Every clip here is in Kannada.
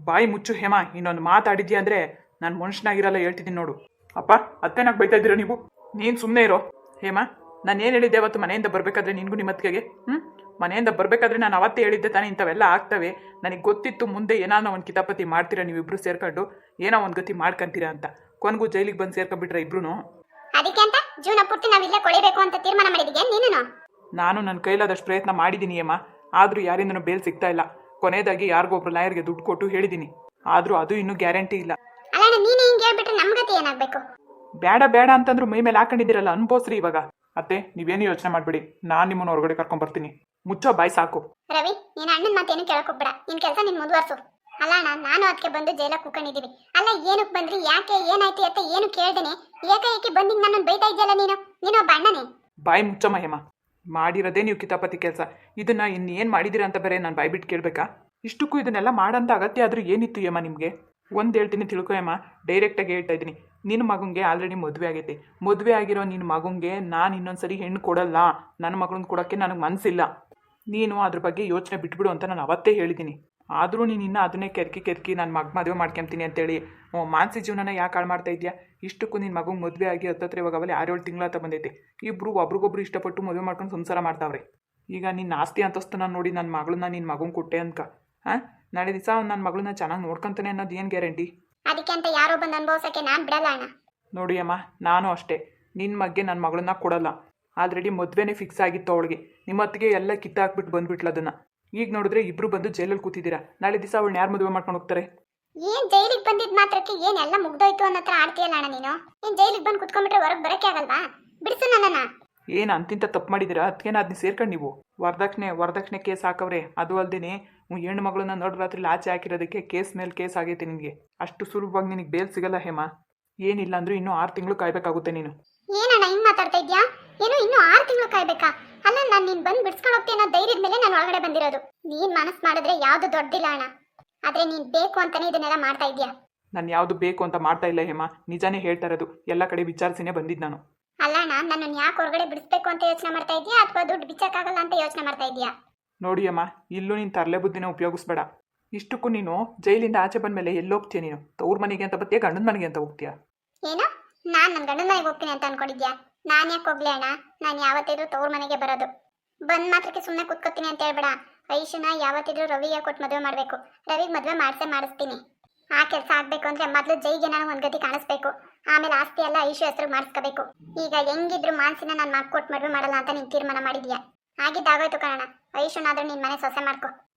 ಬಾಯಿ ಮುಚ್ಚು ಹೇಮಾ, ಇನ್ನೊಂದು ಮಾತಾಡಿದ್ಯಾ ಅಂದರೆ ನಾನು ಮನುಷ್ಯನಾಗಿರಲ್ಲ ಹೇಳ್ತಿದ್ದೀನಿ ನೋಡು. ಅಪ್ಪ ಅತ್ತೆನಾಗ ಬೈತಾ ಇದ್ದೀರಾ ನೀವು? ನೀನು ಸುಮ್ಮನೆ ಇರೋ ಹೇಮಾ. ನಾನು ಏನು ಹೇಳಿದ್ದೆ ಅವತ್ತು ಮನೆಯಿಂದ ಬರಬೇಕಾದ್ರೆ ನಿನಗೂ ನಿಮ್ಮ ಅತ್ತಿಗೆಗೆ? ಮನೆಯಿಂದ ಬರಬೇಕಾದ್ರೆ ನಾನು ಅವತ್ತೇ ಹೇಳಿದ್ದೆ ತಾನೇ ಇಂಥವೆಲ್ಲ ಆಗ್ತವೆ. ನನಗೆ ಗೊತ್ತಿತ್ತು ಮುಂದೆ ಏನಾನ ಒಂದು ಕಿತಾಪತಿ ಮಾಡ್ತೀರಾ ನೀವಿಬ್ರು ಸೇರ್ಕೊಂಡು, ಏನೋ ಒಂದು ಗತಿ ಮಾಡ್ಕೊಂತೀರಾ ಅಂತ. ಕೊನೆಗೂ ಜೈಲಿಗೆ ಬಂದು ಸೇರ್ಕೊಂಡ್ಬಿಟ್ರೆ ಇಬ್ರು. ಅದಕ್ಕೆ ಅಂತ ಜೀವನ ಪೂರ್ತಿ ನಾವಿಲ್ಲೇ ಕೊಳಿಬೇಕು ಅಂತ ತೀರ್ಮಾನ ಮಾಡಿದ್ಯಾ ನೀನು? ನಾನು ನನ್ನ ಕೈಲಾದಷ್ಟು ಪ್ರಯತ್ನ ಮಾಡಿದ್ದೀನಿ ಅಮ್ಮ, ಆದರೂ ಯಾರಿಂದನೂ ಬೇಲ್ ಸಿಗ್ತಾ ಇಲ್ಲ. ಕೊನೆಯದಾಗಿ ಯಾರಿಗೊಬ್ರು ಲಾಯರ್ಗೆ ದುಡ್ಡು ಕೊಟ್ಟು ಹೇಳಿದ್ದೀನಿ, ಆದರೂ ಅದು ಇನ್ನೂ ಗ್ಯಾರಂಟಿ ಇಲ್ಲ. ಅಲ್ಲ ನೀನು ಹಿಂಗೆ ಹೇಳ್ಬಿಟ್ರೆ ನಮ್ಮ ಗತಿ ಏನಾಗಬೇಕು? ಬೇಡ ಬೇಡ ಅಂತಂದ್ರು ಮೈ ಮೇಲೆ ಹಾಕೊಂಡಿದ್ದೀರಲ್ಲ, ಅನ್ಬೋಸ್ರಿ ಇವಾಗ. ಅತ್ತೆ ನೀವೇನು ಯೋಚನೆ ಮಾಡಬೇಡಿ, ನಾನು ನಿಮ್ಮನ್ನು ಹೊರಗಡೆ ಕರ್ಕೊಂಡ್ಬರ್ತೀನಿ. ಮುಚ್ಚೋ ಬಾಯಿ ಸಾಕು. ರವಿ, ನೀನು ಅಣ್ಣನ ಮಾತೇನು ಕೇಳಕೋಗ್ಬೇಡ, ನಿನ್ನ ಕೆಲಸ ನೀನು ಮುಂದುವರ್ಸು. ಅಲ್ಲ ನಾನು ಅದಕ್ಕೆ ಬಂದು ಜೈಲಾಗ ಕೂಕೊಂಡಿದ್ದೀವಿ. ಅಲ್ಲ ಏನಕ್ಕೆ ಬಂದ್ರಿ, ಯಾಕೆ, ಏನಾಯ್ತು ಅಂತ ಏನು ಕೇಳ್ದೇನೆ ಏಕಾಏಕಿ ಬಂದು ನನ್ನನ್ನು ಬೈತಾ ಇದೆಯಲ್ಲ ನೀನು ಒಬ್ಬ ಅಣ್ಣನೇ. ಬಾಯಿ ಮುಚ್ಚಮ್ಮ ಹೇಮ, ಮಾಡಿರೋದೇ ನೀವು ಕಿತಾಪತಿ ಕೆಲಸ. ಇದನ್ನ ಇನ್ನೇನು ಮಾಡಿದ್ದೀರಾ ಅಂತ ಬೇರೆ ನಾನು ಬಾಯ್ಬಿಟ್ಟು ಕೇಳಬೇಕಾ? ಇಷ್ಟಕ್ಕೂ ಇದನ್ನೆಲ್ಲ ಮಾಡೋಂಥ ಅಗತ್ಯ ಆದರೂ ಏನಿತ್ತು ಯಮ್ಮ ನಿಮಗೆ? ಒಂದು ಹೇಳ್ತೀನಿ ತಿಳ್ಕೊ ಯಮ್ಮ, ಡೈರೆಕ್ಟಾಗಿ ಹೇಳ್ತಾ ಇದ್ದೀನಿ. ನಿನ್ನ ಮಗಂಗೆ ಆಲ್ರೆಡಿ ಮದುವೆ ಆಗೈತೆ. ಮದುವೆ ಆಗಿರೋ ನಿನ್ನ ಮಗಂಗೆ ನಾನು ಇನ್ನೊಂದ್ಸರಿ ಹೆಣ್ಣು ಕೊಡಲ್ಲ. ನನ್ನ ಮಗಳನ್ನ ಕೊಡೋಕ್ಕೆ ನನಗೆ ಮನಸ್ಸಿಲ್ಲ. ನೀನು ಅದ್ರ ಬಗ್ಗೆ ಯೋಚನೆ ಬಿಟ್ಬಿಡು ಅಂತ ನಾನು ಅವತ್ತೇ ಹೇಳಿದ್ದೀನಿ. ಆದರೂ ನೀನು ಇನ್ನೂ ಅದನ್ನೇ ಕೆರ್ಕಿ ನನ್ನ ಮದುವೆ ಮಾಡ್ಕೊಂತೀನಿ ಅಂತೇಳಿ ಮಾನಸಿಕ ಜೀವನನ ಯಾಕೆ ಹಾಳು ಮಾಡ್ತಾ ಇದೆಯಾ? ಇಷ್ಟಕ್ಕೂ ನಿನ್ನ ಮಗಂಗೆ ಮದುವೆ ಆಗಿ ಹತ್ತತ್ರ ಇವಾಗ ಅವಲ್ಲಿ 6-7 ತಿಂಗಳಾತ ಬಂದೈತೆ. ಇಬ್ಬರು ಒಬ್ರಿಗೊಬ್ರು ಇಷ್ಟಪಟ್ಟು ಮದುವೆ ಮಾಡ್ಕೊಂಡು ಸಂಸಾರ ಮಾಡ್ತಾವ್ರೆ. ಈಗ ನಿನ್ನ ಆಸ್ತಿ ಅಂತಸ್ತನ ನೋಡಿ ನನ್ನ ಮಗಳನ್ನ ನಿನ್ನ ಮಗಂಗೆ ಕೊಟ್ಟೆ ಅನ್ಕ. ನಾಳೆ ದಿವಸ ನನ್ನ ಮಗಳನ್ನ ಚೆನ್ನಾಗಿ ನೋಡ್ಕೊಂತಾನೆ ಅನ್ನೋದು ಏನು ಗ್ಯಾರಂಟಿ? ಅದಕ್ಕೆ ಅಂತ ಯಾರೋ ಬಂದು ಅನುಭವಿಸೋಕ್ಕೆ ನಾನು ಬಿಡಲ್ಲ ಅಣ್ಣ. ನೋಡಿ ಅಮ್ಮ, ನಾನು ಅಷ್ಟೇ ನಿನ್ನ ಮಗ್ಗೆ ನನ್ನ ಮಗಳನ್ನ ಕೊಡಲ್ಲ. ಆಲ್ರೆಡಿ ಮದುವೆನೇ ಫಿಕ್ಸ್ ಆಗಿತ್ತು ಅವಳಿಗೆ. ನಿಮ್ಮ ಹೊತ್ತಿಗೆ ಎಲ್ಲ ಕಿತ್ತಾಕ್ಬಿಟ್ಟು ಬಂದ್ಬಿಟ್ಲು ಅದನ್ನು. ಈಗ ನೋಡಿದ್ರೆ ಇಬ್ರು ಬಂದು ಜೈಲಲ್ಲಿ ಕೂತಿದ್ದೀರಾ. ನಾಳೆ ದಿವಸ ಅವಳನ್ನ ಯಾರು ಮದುವೆ ಮಾಡ್ಕೊಂಡು ಹೋಗ್ತಾರೆ? ಏನ್ ಜೈಲಿಗೆ ಬಂದಿದ್ ಮಾತ್ರಕ್ಕೆ ಏನೆಲ್ಲ ಮುಗ್ದೋಯ್ತು ಅನ್ನೋ ಹತ್ರ ಆಡ್ತೀಯಲ್ಲ ಅಣ್ಣ ನೀನು. ಏನ್ ಜೈಲಿಗೆ ಬಂದು ಕುತ್ಕೊಂಡ್ಬಿಟ್ರೆ ಹೊರಗೆ ಬರಕ್ಕೆ ಆಗಲ್ವಾ? ಬಿಡಿಸು ನನ್ನನ್ನ. ಏನು ಅಂತಿಂತ ತಪ್ಪು ಮಾಡಿದ್ದೀರಾ? ಅದಕ್ಕೇನು ಅದನ್ನ ಸೇರ್ಕೊಂಡು ನೀವು ವರದಕ್ಷಿಣೆ ಕೇಸ್ ಹಾಕವ್ರೆ. ಅದು ಅಲ್ಲದೆ ಹೆಣ್ಣು ಮಗಳನ್ನ ನಡುರಾತ್ರಿ ಆಚೆ ಹಾಕಿರೋದಕ್ಕೆ ಕೇಸ್ ಮೇಲೆ ಕೇಸ್ ಆಗೈತೆ ನಿನಗೆ. ಅಷ್ಟು ಸುಲಭವಾಗಿ ನಿನಗೆ ಬೇಲ್ ಸಿಗಲ್ಲ ಹೇಮಾ. ಏನಿಲ್ಲ ಅಂದ್ರೂ ಇನ್ನೂ 6 ತಿಂಗಳು ಕಾಯ್ಬೇಕಾಗುತ್ತೆ ನೀನು. ಏನಣ್ಣ ಹಿಂಗ್ ಮಾತಾಡ್ತಾ ಇದ್ಯಾ? ಏನು ಇನ್ನೂ 6 ತಿಂಗಳು ಕಾಯ್ಬೇಕಾ? ಅಲ್ಲ ನಾನು ನೀನ್ ಬಂದು ಬಿಡ್ಸ್ಕೊಂಡು ಹೋಗ್ತೀನಿ ಅನ್ನೋ ಧೈರ್ಯದ ಮೇಲೆ ನಾನು ಒಳಗಡೆ ಬಂದಿರೋದು. ನೀನ್ ಮನಸ್ಸು ಮಾಡಿದ್ರೆ ಯಾವ್ದು ದೊಡ್ಡದಿಲ್ಲ ಅಣ್ಣ. ಆದ್ರೆ ನೀನ್ ಬೇಕು ಅಂತಾನೆ ಇದನ್ನೆಲ್ಲ ಮಾಡ್ತಾ ಇದ್ಯಾ? ನಾನು ಯಾವುದು ಬೇಕು ಅಂತ ಮಾಡ್ತಾ ಇಲ್ಲ ಹೇಮಾ, ನಿಜಾನೇ ಹೇಳ್ತಾ ಇರೋದು. ಎಲ್ಲ ಕಡೆ ವಿಚಾರಿಸಿನೇ ಬಂದಿದ್ದು ನಾನು. ಅಲ್ಲ ಅಣ್ಣ, ನನ್ನನ್ನು ಯಾಕೆ ಹೊರಗಡೆ ಬಿಡಿಸ್ಬೇಕು ಅಂತ ಯೋಚನೆ ಮಾಡ್ತಾ ಇದೀಯಾ ಅಥವಾ ದುಡ್ಡು ಬಿಚ್ಚಕ್ಕಾಗಲ್ಲ ಅಂತ ಯೋಚನೆ ಮಾಡ್ತಾ ಇದೀಯಾ? ನೋಡಿ ಅಮ್ಮ, ಇಲ್ಲೂ ನೀನು ತರಲೆ ಬುದ್ಧಿನ ಉಪಯೋಗಿಸ್ಬೇಡ. ಇಷ್ಟಕ್ಕೂ ನೀನು ಜೈಲಿಂದ ಆಚೆ ಬಂದಮೇಲೆ ಎಲ್ಲಿ ಹೋಗ್ತೀಯ ನೀನು? ತವ್ರ ಮನೆಗೆ ಅಂತ ಬರ್ತೀಯ, ಗಂಡನ ಮನೆಗೆ ಅಂತ ಹೋಗ್ತೀಯಾ? ಏನು, ನಾನು ನನ್ನ ಗಂಡನ ಮನೆಗೆ ಹೋಗ್ತೀನಿ ಅಂತ ಅನ್ಕೊಂಡಿದ್ಯಾ? ನಾನು ಯಾಕೆ ಹೋಗ್ಲಿ ಅಣ್ಣ? ನಾನು ಯಾವತ್ತಿದ್ರು ತವ್ರ ಮನೆಗೆ ಬರೋದು. ಬಂದ್ ಮಾತ್ರಕ್ಕೆ ಸುಮ್ಮನೆ ಕೂತ್ಕೋತೀನಿ ಅಂತ ಹೇಳ್ಬೇಡ. ಐಶುನ ಯಾವತ್ತಿದ್ರು ರವಿಗೆ ಕೊಟ್ಟು ಮದುವೆ ಮಾಡಬೇಕು. ರವಿಗೆ ಮದುವೆ ಮಾಡಿಸ್ತೀನಿ. ಆ ಕೆಲಸ ಆಗಬೇಕು ಅಂದರೆ ಮೊದಲು ಜೈಗೆ ನಾನು ಒಂದು ಗತಿ ಕಾಣಿಸ್ಬೇಕು. ಆಮೇಲೆ ಆಸ್ತಿ ಎಲ್ಲ ಐಶು ಹೆಸರು ಮಾಡಿಸ್ಕೋಬೇಕು. ಈಗ ಹೆಂಗಿದ್ರು ಮಾನಸಿನ ನಾನು ಮಾಡ್ಕೊಟ್ಟು ಮದುವೆ ಮಾಡಲ್ಲ ಅಂತ ನೀನು ತೀರ್ಮಾನ ಮಾಡಿದ್ಯಾ. ಆಗಿದ್ದಾಗೋಯ್ತು ಕಾರಣ. ಐಶುನಾದ್ರೂ ನಿನ್ನ ಮನೆ ಸೊಸೆ ಮಾಡ್ಕೊ.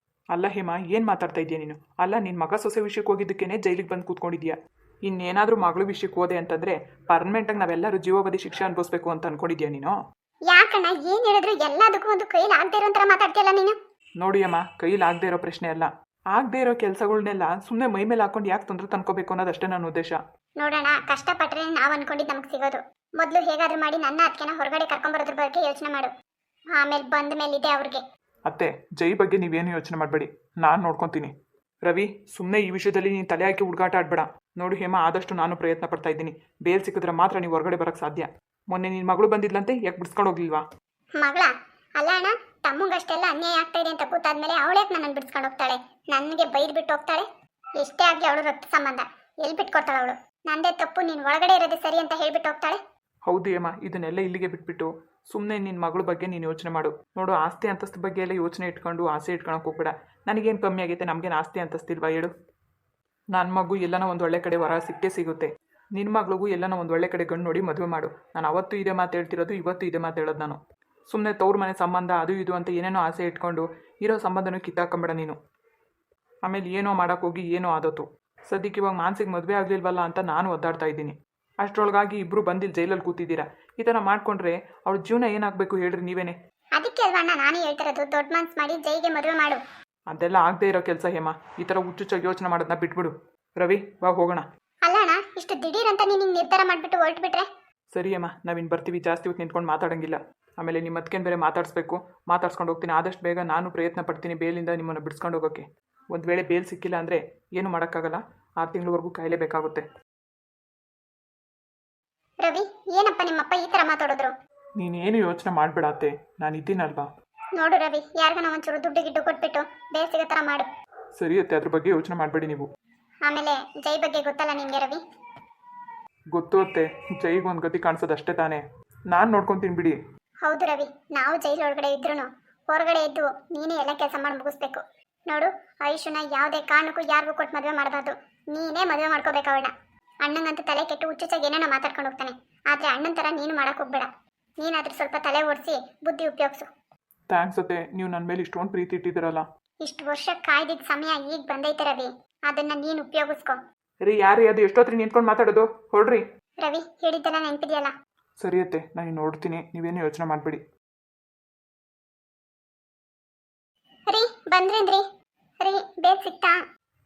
ಅಲ್ಲ ಹೇಮಾ, ಏನು ಮಾತಾಡ್ತಾ ಇದೆಯಾ ನೀನು? ಅಲ್ಲ, ನಿನ್ನ ಮಗ ಸೊಸೆ ವಿಷಯಕ್ಕೆ ಹೋಗಿದ್ದಕ್ಕೇನೆ ಜೈಲಿಗೆ ಬಂದು ಕೂತ್ಕೊಂಡಿದ್ಯಾ. ಇನ್ನೇನಾದರೂ ಮಗಳು ವಿಷಯಕ್ಕೆ ಹೋದೆ ಅಂತಂದರೆ ಪರ್ಮನೆಂಟಾಗಿ ನಾವೆಲ್ಲರೂ ಜೀವಬದಿ ಶಿಕ್ಷೆ ಅನುಭವಿಸ್ಬೇಕು ಅಂತ ಅನ್ಕೊಂಡಿದ್ಯಾ ನೀನು? ಯಾಕಣ್ಣ, ಏನು ಹೇಳಿದ್ರು ಎಲ್ಲದಕ್ಕೂ ಒಂದು ಕೈಲಿ ಆಗದೆ ಇರೋ ಥರ ಮಾತಾಡ್ತೀಯಲ್ಲ ನೀನು. ನೋಡಿ ಅಮ್ಮ, ಕೈಲಿ ಆಗದೆ ಇರೋ ಪ್ರಶ್ನೆ ಅಲ್ಲ. ಆಗದೆ ಇರೋ ಕೆಲಸಗಳನ್ನೆಲ್ಲ ಸುಮ್ಮನೆ ಮೈ ಮೇಲೆ ಹಾಕೊಂಡು ಯಾಕೆ ತೊಂದರೆ ತಂದ್ಕೋಬೇಕು ಅನ್ನೋದಷ್ಟೇ ನನ್ನ ಉದ್ದೇಶ. ನೋಡೋಣ, ಕಷ್ಟಪಟ್ಟರೆ ನಾವು ಅನ್ಕೊಂಡಿದ್ದು ನಮಗೆ ಸಿಗೋದು. ಮೊದಲು ಹೇಗಾದ್ರೂ ಮಾಡಿ ನನ್ನ ಅದಕ್ಕೆನ ಹೊರಗಡೆ ಕರ್ಕೊಂಬರೋದ್ರ ಬಗ್ಗೆ ಯೋಚನೆ ಮಾಡು. ಆಮೇಲೆ ಬಂದ ಮೇಲೆ ಇದೆ ಅವ್ರಿಗೆ. ಅತ್ತೆ, ಜೈ ಬಗ್ಗೆ ನೀವೇನು ಯೋಚನೆ ಮಾಡಬೇಡಿ, ನಾನು ನೋಡ್ಕೊತೀನಿ. ರವಿ, ಸುಮ್ಮನೆ ಈ ವಿಷಯದಲ್ಲಿ ನೀನು ತಲೆ ಹಾಕಿ ಹುಡುಗಾಟ ಆಡಬೇಡ. ನೋಡಿ ಹೇಮಾ, ಆದಷ್ಟು ನಾನು ಪ್ರಯತ್ನ ಪಡ್ತಾ ಇದ್ದೀನಿ. ಬೇಲ್ ಸಿಕ್ಕಿದ್ರೆ ಮಾತ್ರ ನೀವು ಹೊರಗಡೆ ಬರೋಕ್ಕೆ ಸಾಧ್ಯ. ಮೊನ್ನೆ ನಿನ್ನ ಮಗಳು ಬಂದಿದ್ಲಂತೆ, ಯಾಕೆ ಬಿಡಿಸ್ಕೊಂಡು ಹೋಗ್ಲಿಲ್ವಾ? ಮಗಳ ಅಲ್ಲ ಅಣ್ಣ, ತಮ್ಮಂಗಷ್ಟೆಲ್ಲ ಅನ್ಯಾಯ ಆಗ್ತಾ ಇದೆ ಅಂತ ಗೊತ್ತಾದ್ಮೇಲೆ ಅವಳ್ಯಾಕೆ ನನ್ನನ್ನು ಬಿಡಿಸ್ಕೊಂಡು ಹೋಗ್ತಾಳೆ? ನನಗೆ ಬೈದು ಬಿಟ್ಟು ಹೋಗ್ತಾಳೆ? ಎಷ್ಟೇ ಆಗಲಿ ಅವಳು ರಕ್ತ ಸಂಬಂಧ, ಎಲ್ಲಿ ಬಿಟ್ಕೊಡ್ತಾಳೆ ಅವಳು? ನಂದೇ ತಪ್ಪು, ನೀನು ಒಳಗಡೆ ಇರೋದೇ ಸರಿ ಅಂತ ಹೇಳ್ಬಿಟ್ಟು ಹೋಗ್ತಾಳೆ. ಹೌದು ಹೇಮ, ಇದನ್ನೆಲ್ಲ ಇಲ್ಲಿಗೆ ಬಿಟ್ಬಿಟ್ಟು ಸುಮ್ಮನೆ ನಿನ್ನ ಮಗಳ ಬಗ್ಗೆ ನೀನು ಯೋಚನೆ ಮಾಡು. ನೋಡು, ಆಸ್ತಿ ಅಂತಸ್ತು ಬಗ್ಗೆ ಎಲ್ಲ ಯೋಚನೆ ಇಟ್ಕೊಂಡು ಆಸೆ ಇಟ್ಕೊಳಕ್ಕೆ ಹೋಗ್ಬೇಡ. ನನಗೇನು ಕಮ್ಮಿ ಆಗೈತೆ? ನಮಗೇನು ಆಸ್ತಿ ಅಂತಸ್ತಿಲ್ವಾ ಹೇಳು? ನನ್ನ ಮಗು ಎಲ್ಲನೋ ಒಂದು ಒಳ್ಳೆ ಕಡೆ ವರ ಸಿಕ್ಕೇ ಸಿಗುತ್ತೆ. ನಿನ್ನ ಮಗಳಿಗೂ ಎಲ್ಲನೋ ಒಂದು ಒಳ್ಳೆ ಕಡೆ ಗಂಡು ನೋಡಿ ಮದುವೆ ಮಾಡು. ನಾನು ಅವತ್ತು ಇದೇ ಮಾತು ಹೇಳ್ತಿರೋದು, ಇವತ್ತು ಇದೇ ಮಾತು ಹೇಳೋದು ನಾನು. ಸುಮ್ಮನೆ ತವ್ರ ಮನೆ ಸಂಬಂಧ ಅದು ಇದು ಅಂತ ಏನೇನೋ ಆಸೆ ಇಟ್ಕೊಂಡು ಇರೋ ಸಂಬಂಧನೂ ಕಿತ್ತಾಕೊಂಬೇಡ ನೀನು. ಆಮೇಲೆ ಏನೋ ಮಾಡೋಕ್ಕೋಗಿ ಏನೋ ಆದತ್ತು. ಸದ್ಯಕ್ಕೆ ಇವಾಗ ಮಾನಸಿಗೆ ಮದುವೆ ಆಗಲಿಲ್ವಲ್ಲ ಅಂತ ನಾನು ಒದ್ದಾಡ್ತಾ ಇದ್ದೀನಿ. ಅಷ್ಟರೊಳಗಾಗಿ ಇಬ್ಬರು ಬಂದಿಲ್ಲಿ ಜೈಲಲ್ಲಿ ಕೂತಿದ್ದೀರಾ. ಈ ಥರ ಮಾಡ್ಕೊಂಡ್ರೆ ಅವ್ರ ಜೀವನ ಏನಾಗಬೇಕು ಹೇಳ್ರಿ ನೀವೇನೆ? ಅದಕ್ಕೆ ಅಲ್ವಾ ಅಣ್ಣ ನಾನು ಹೇಳ್ತಿರೋದು, ದೊಡ್ಡ ಮನ್ಸು ಮಾಡಿ ಜೈಗೆ ಮದುವೆ ಮಾಡು. ಅದೆಲ್ಲ ಆಗದೆ ಇರೋ ಕೆಲಸ ಹೇಮ. ಈ ಥರ ಹುಚ್ಚುಚ್ಚಾಗಿ ಯೋಚನೆ ಮಾಡೋದನ್ನ ಬಿಟ್ಬಿಡು. ರವಿ, ಬಾ ಹೋಗೋಣ. ಅಲ್ಲ ಅಣ್ಣ, ಇಷ್ಟು ದಿಢೀರ್ ಅಂತ ನೀನು ನಿರ್ಧಾರ ಮಾಡಿಬಿಟ್ಟು ಹೊರಟ್ಬಿಟ್ರೆ? ಸರಿ ಅಮ್ಮ, ನಾವಿನ್ನು ಬರ್ತೀವಿ. ಜಾಸ್ತಿ ಹೊತ್ತು ನಿಂತ್ಕೊಂಡು ಮಾತಾಡೋಂಗಿಲ್ಲ. ಆಮೇಲೆ ನಿಮ್ಮ ಅದಕ್ಕೇನು ಬೇರೆ ಮಾತಾಡ್ಸ್ಕೊಂಡು ಹೋಗ್ತೀನಿ. ಆದಷ್ಟು ಬೇಗ ನಾನು ಪ್ರಯತ್ನ ಪಡ್ತೀನಿ ಬೇಲಿಂದ ನಿಮ್ಮನ್ನು ಬಿಡಿಸ್ಕೊಂಡು ಹೋಗೋಕ್ಕೆ. ಒಂದು ವೇಳೆ ಬೇಲ್ ಸಿಕ್ಕಿಲ್ಲ ಅಂದರೆ ಏನು ಮಾಡೋಕ್ಕಾಗಲ್ಲ. 6 ತಿಂಗಳವರೆಗೂ ಕಾಯಲೇಬೇಕಾಗುತ್ತೆ. ರವಿ, ಏನಪ್ಪ ನಿಮ್ಮಪ್ಪ ಈ ಥರ ಮಾತಾಡಿದ್ರು? ನೀನೇನು ಯೋಚನೆ ಮಾಡಬೇಡ ಅತ್ತೆ, ನಾನು ಇದ್ದೀನಲ್ವಾ. ನೋಡು ರವಿ, ಯಾರಿಗಾನ ಒಂಚೂರು ದುಡ್ಡು ಗಿಡ್ಡು ಕೊಟ್ಬಿಟ್ಟು ಬೇರೆ ಸಿಗೋ ಥರ ಮಾಡು. ಸರಿ ಅತ್ತೆ, ಅದ್ರ ಬಗ್ಗೆ ಯೋಚನೆ ಮಾಡಬೇಡಿ ನೀವು. ಆಮೇಲೆ ಜೈ ಬಗ್ಗೆ ಗೊತ್ತಲ್ಲ ನಿಮಗೆ ರವಿ. ಗೊತ್ತು ಅತ್ತೆ, ಜೈಗೆ ಒಂದು ಗತಿ ಕಾಣಿಸೋದು ಅಷ್ಟೇ ತಾನೇ. ನಾನು ನೋಡ್ಕೊತೀನಿ ಬಿಡಿ. ಹೌದು ರವಿ, ನಾವು ಜೈಲ್ ಒಳಗಡೆ ಇದ್ರೂ ಹೊರಗಡೆ ಇದ್ದು ನೀನೇ ಎಲ್ಲ ಕೆಲಸ ಮಾಡಿ ಮುಗಿಸ್ಬೇಕು. ನೋಡು, ಆಯುಷನ ಯಾವುದೇ ಕಾರಣಕ್ಕೂ ಯಾರಿಗೂ ಕೊಟ್ಟು ಮದುವೆ ಮಾಡಬಾರ್ದು. ನೀನೇ ಮದುವೆ ಮಾಡ್ಕೋಬೇಕು ಅವಳನ್ನ. ಅಣ್ಣಂಗಂತೂ ತಲೆ ಕೆಟ್ಟು ಹುಚ್ಚುಚ್ಚಾಗಿ ಏನೇನೋ ಮಾತಾಡ್ಕೊಂಡು ಹೋಗ್ತಾನೆ. ಆದರೆ ಅಣ್ಣನ ಥರ ನೀನು ಮಾಡಕ್ಕೆ ಹೋಗ್ಬೇಡ. ನೀನಾದ್ರೂ ಸ್ವಲ್ಪ ತಲೆ ಓಡಿಸಿ ಬುದ್ಧಿ ಉಪಯೋಗಿಸು. ಥ್ಯಾಂಕ್ಸ್ ಅತ್ತೆ, ನೀವು ನನ್ನ ಮೇಲೆ ಇಷ್ಟೊಂದು ಪ್ರೀತಿ ಇಟ್ಟಿದ್ದೀರಲ್ಲ. ಇಷ್ಟು ವರ್ಷ ಕಾಯ್ದಿದ್ದ ಸಮಯ ಈಗ ಬಂದೈತೆ ರವಿ, ಅದನ್ನ ನೀನು ಉಪಯೋಗಿಸ್ಕೊ. ರೀ ಯಾರು ಅದು ಎಷ್ಟೊತ್ರಿ ನಿಂತ್ಕೊಂಡು ಮಾತಾಡೋದು? ಹೊಡ್ರಿ. ರವಿ ಹೇಳಿದ್ದೆಲ್ಲ ನೆನಪಿದೆಯಲ್ಲ? ಸರಿ ಅತ್ತೆ, ನಾನು ನೋಡ್ತೀನಿ, ನೀವೇನು ಯೋಚನೆ ಮಾಡಬೇಡಿ. ರೀ ಬಂದ್ರೇನ್ರಿ? ರೀ ಬೇಗ ಸಿಕ್ತಾ?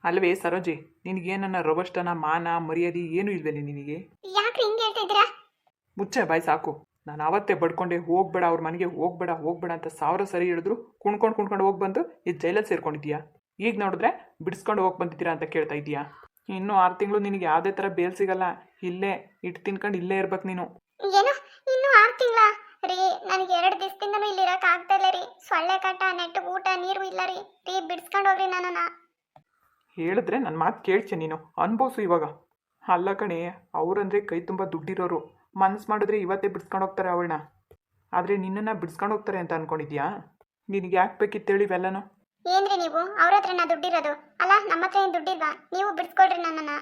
ಅಲ್ವೇ ಸರೋಜಿ, ನಿನಗೇನನ್ನ ರವಷ್ಟನ ಮಾನ ಮರ್ಯಾದೆ ಏನೂ ಇಲ್ವೇನೆ ನಿನಗೆ? ಯಾಕ್ರಿ ಹಿಂಗೆ ಹೇಳ್ತಾ ಇದ್ದೀರಾ? ಮುಚ್ಚೆ ಬಾಯ್ ಸಾಕು. ನಾನು ಅವತ್ತೇ ಬಡ್ಕೊಂಡೆ ಹೋಗ್ಬೇಡ ಅವ್ರ ಮನೆಗೆ, ಹೋಗ್ಬೇಡ ಹೋಗ್ಬೇಡ ಅಂತ 1000 ಸರಿ ಹೇಳಿದ್ರು ಕುಣ್ಕೊಂಡು ಹೋಗಿ ಬಂದು ಇದು ಜೈಲಲ್ಲಿ ಸೇರ್ಕೊಂಡಿದ್ದೀಯಾ. ಈಗ ನೋಡಿದ್ರೆ ಬಿಡಿಸ್ಕೊಂಡು ಹೋಗಿ ಬಂದಿದ್ದೀರಾ ಅಂತ ಕೇಳ್ತಾ ಇದೀಯಾ? ಇನ್ನೂ 6 ತಿಂಗಳು ನಿನಗೆ ಯಾವುದೇ ಥರ ಬೇಲ್ ಸಿಗಲ್ಲ. ಇಲ್ಲೇ ಇಟ್ಟು ತಿನ್ಕೊಂಡು ಇಲ್ಲೇ ಇರ್ಬೇಕು ನೀನು. ಏನು ಇನ್ನು 6 ತಿಂಗಳ? ರೀ ನನಗೆ 2 ದಿವಸದಿಂದನೂ ಇಲ್ಲಿ ಇರಕ್ಕೆ ಆಗ್ತಾ ಇಲ್ಲ ರೀ. ಸೊಳ್ಳೆ ಕಾಟ, ನೆಟ್ಟು ಊಟ ನೀರು ಇಲ್ಲ ರೀ. ಬಿಡಿಸ್ಕೊಂಡು ಹೋಗ್ರಿ ನನ್ನನ್ನು. ಹೇಳಿದ್ರೆ ನನ್ನ ಮಾತು ಕೇಳ್ಚೆ ನೀನು, ಅನ್ಭವಿಸು ಇವಾಗ. ಅಲ್ಲ ಕಣೆ, ಅವರಂದರೆ ಕೈ ತುಂಬ ದುಡ್ಡಿರೋರು. ಮನಸ್ಸು ಮಾಡಿದ್ರೆ ಇವತ್ತೇ ಬಿಡಿಸ್ಕೊಂಡು ಹೋಗ್ತಾರೆ ಅವಳನ್ನ. ಆದರೆ ನಿನ್ನನ್ನು ಬಿಡಿಸ್ಕೊಂಡು ಹೋಗ್ತಾರೆ ಅಂತ ಅನ್ಕೊಂಡಿದ್ಯಾ? ನಿನಗೆ ಯಾಕೆ ಬೇಕಿತ್ತೇಳಿ ಇವೆಲ್ಲನೂ? ಏನ್ರಿ ನೀವು ಅವ್ರ ಹತ್ರನ ದುಡ್ಡಿರೋದು? ಅಲ್ಲ ನಮ್ಮ ಹತ್ರ ಏನು ದುಡ್ಡಿಲ್ವಾ? ನೀವು ಬಿಡಿಸ್ಕೊಳ್ರಿ ನನ್ನನ್ನು.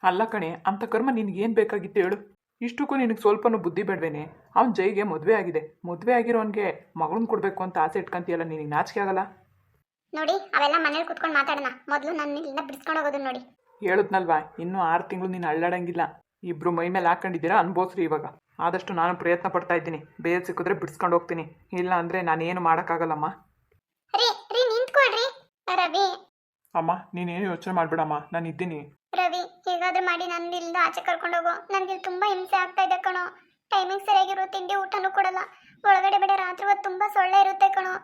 ಅಲ್ಲ ಕಣೆ, ಅಂಥ ಕರ್ಮ ನಿನಗೇನು ಬೇಕಾಗಿತ್ತು ಹೇಳು? ಇಷ್ಟಕ್ಕೂ ನಿನಗೆ ಸ್ವಲ್ಪನೂ ಬುದ್ಧಿ ಬೇಡವೇನೆ? ಅವ್ನು ಜೈಗೆ ಮದುವೆ ಆಗಿದೆ. ಮದುವೆ ಆಗಿರೋನಿಗೆ ಮಗಳನ್ನ ಕೊಡಬೇಕು ಅಂತ ಆಸೆ ಇಟ್ಕೊಂತೀಯಲ್ಲ, ನಿನಗೆ ನಾಚಿಕೆ ಆಗಲ್ಲ? ನೋಡಿ, ಅವೆಲ್ಲ ಮನೇಲಿ ಕುತ್ಕೊಂಡು ಮಾತಾಡೋಣ. ಮೊದಲು ನನ್ನ ಇಲ್ಲಿಂದ ಬಿಡಿಸ್ಕೊಂಡು ಹೋಗೋದು ನೋಡಿ. ಹೇಳುದ್ನಲ್ವಾ, ಇನ್ನೂ 6 ತಿಂಗಳು ನೀನು ಅಳ್ಳಾಡಂಗಿಲ್ಲ. ಇಬ್ಬರು ಮೈ ಮೇಲೆ ಹಾಕೊಂಡಿದ್ದೀರಾ, ಅನ್ಭವಿಸ್ರಿ ಇವಾಗ. ಆದಷ್ಟು ನಾನು ಪ್ರಯತ್ನ ಪಡ್ತಾ ಇದ್ದೀನಿ. ಬೇರೆ ಸಿಕ್ಕಿದ್ರೆ ಬಿಡಿಸ್ಕೊಂಡು ಹೋಗ್ತೀನಿ, ಇಲ್ಲ ಅಂದರೆ ನಾನೇನು ಮಾಡೋಕ್ಕಾಗಲ್ಲಮ್ಮ. ರೀ ರೀ ನಿಂತ್ಕೊಳ್ರಿ. ರವಿ ಅಮ್ಮ, ನೀನೇನು ಯೋಚನೆ ಮಾಡಬೇಡಮ್ಮ, ನಾನು ಇದ್ದೀನಿ. ರವಿ ಹೇಗಾದ್ರೂ ಮಾಡಿ ನನ್ನ ಇಲ್ಲಿಂದ ಆಚೆ ಕರ್ಕೊಂಡು ಹೋಗೋ. ನನಗೆ ತುಂಬ ಹಿಂಸೆ ಆಗ್ತಾ ಇದೆ ಕಣೋ. ಟೈಮಿಂಗ್ ಸರಿಯಾಗಿರೋ ತಿಂಡಿ ಊಟನೂ ಕೊಡಲ್ಲ. ಒಳಗಡೆ ಬೇಡ, ರಾತ್ರಿ ಹೊತ್ತು ತುಂಬ ಸೊಳ್ಳೆ ಇರುತ್ತೆ ಕಣೋ.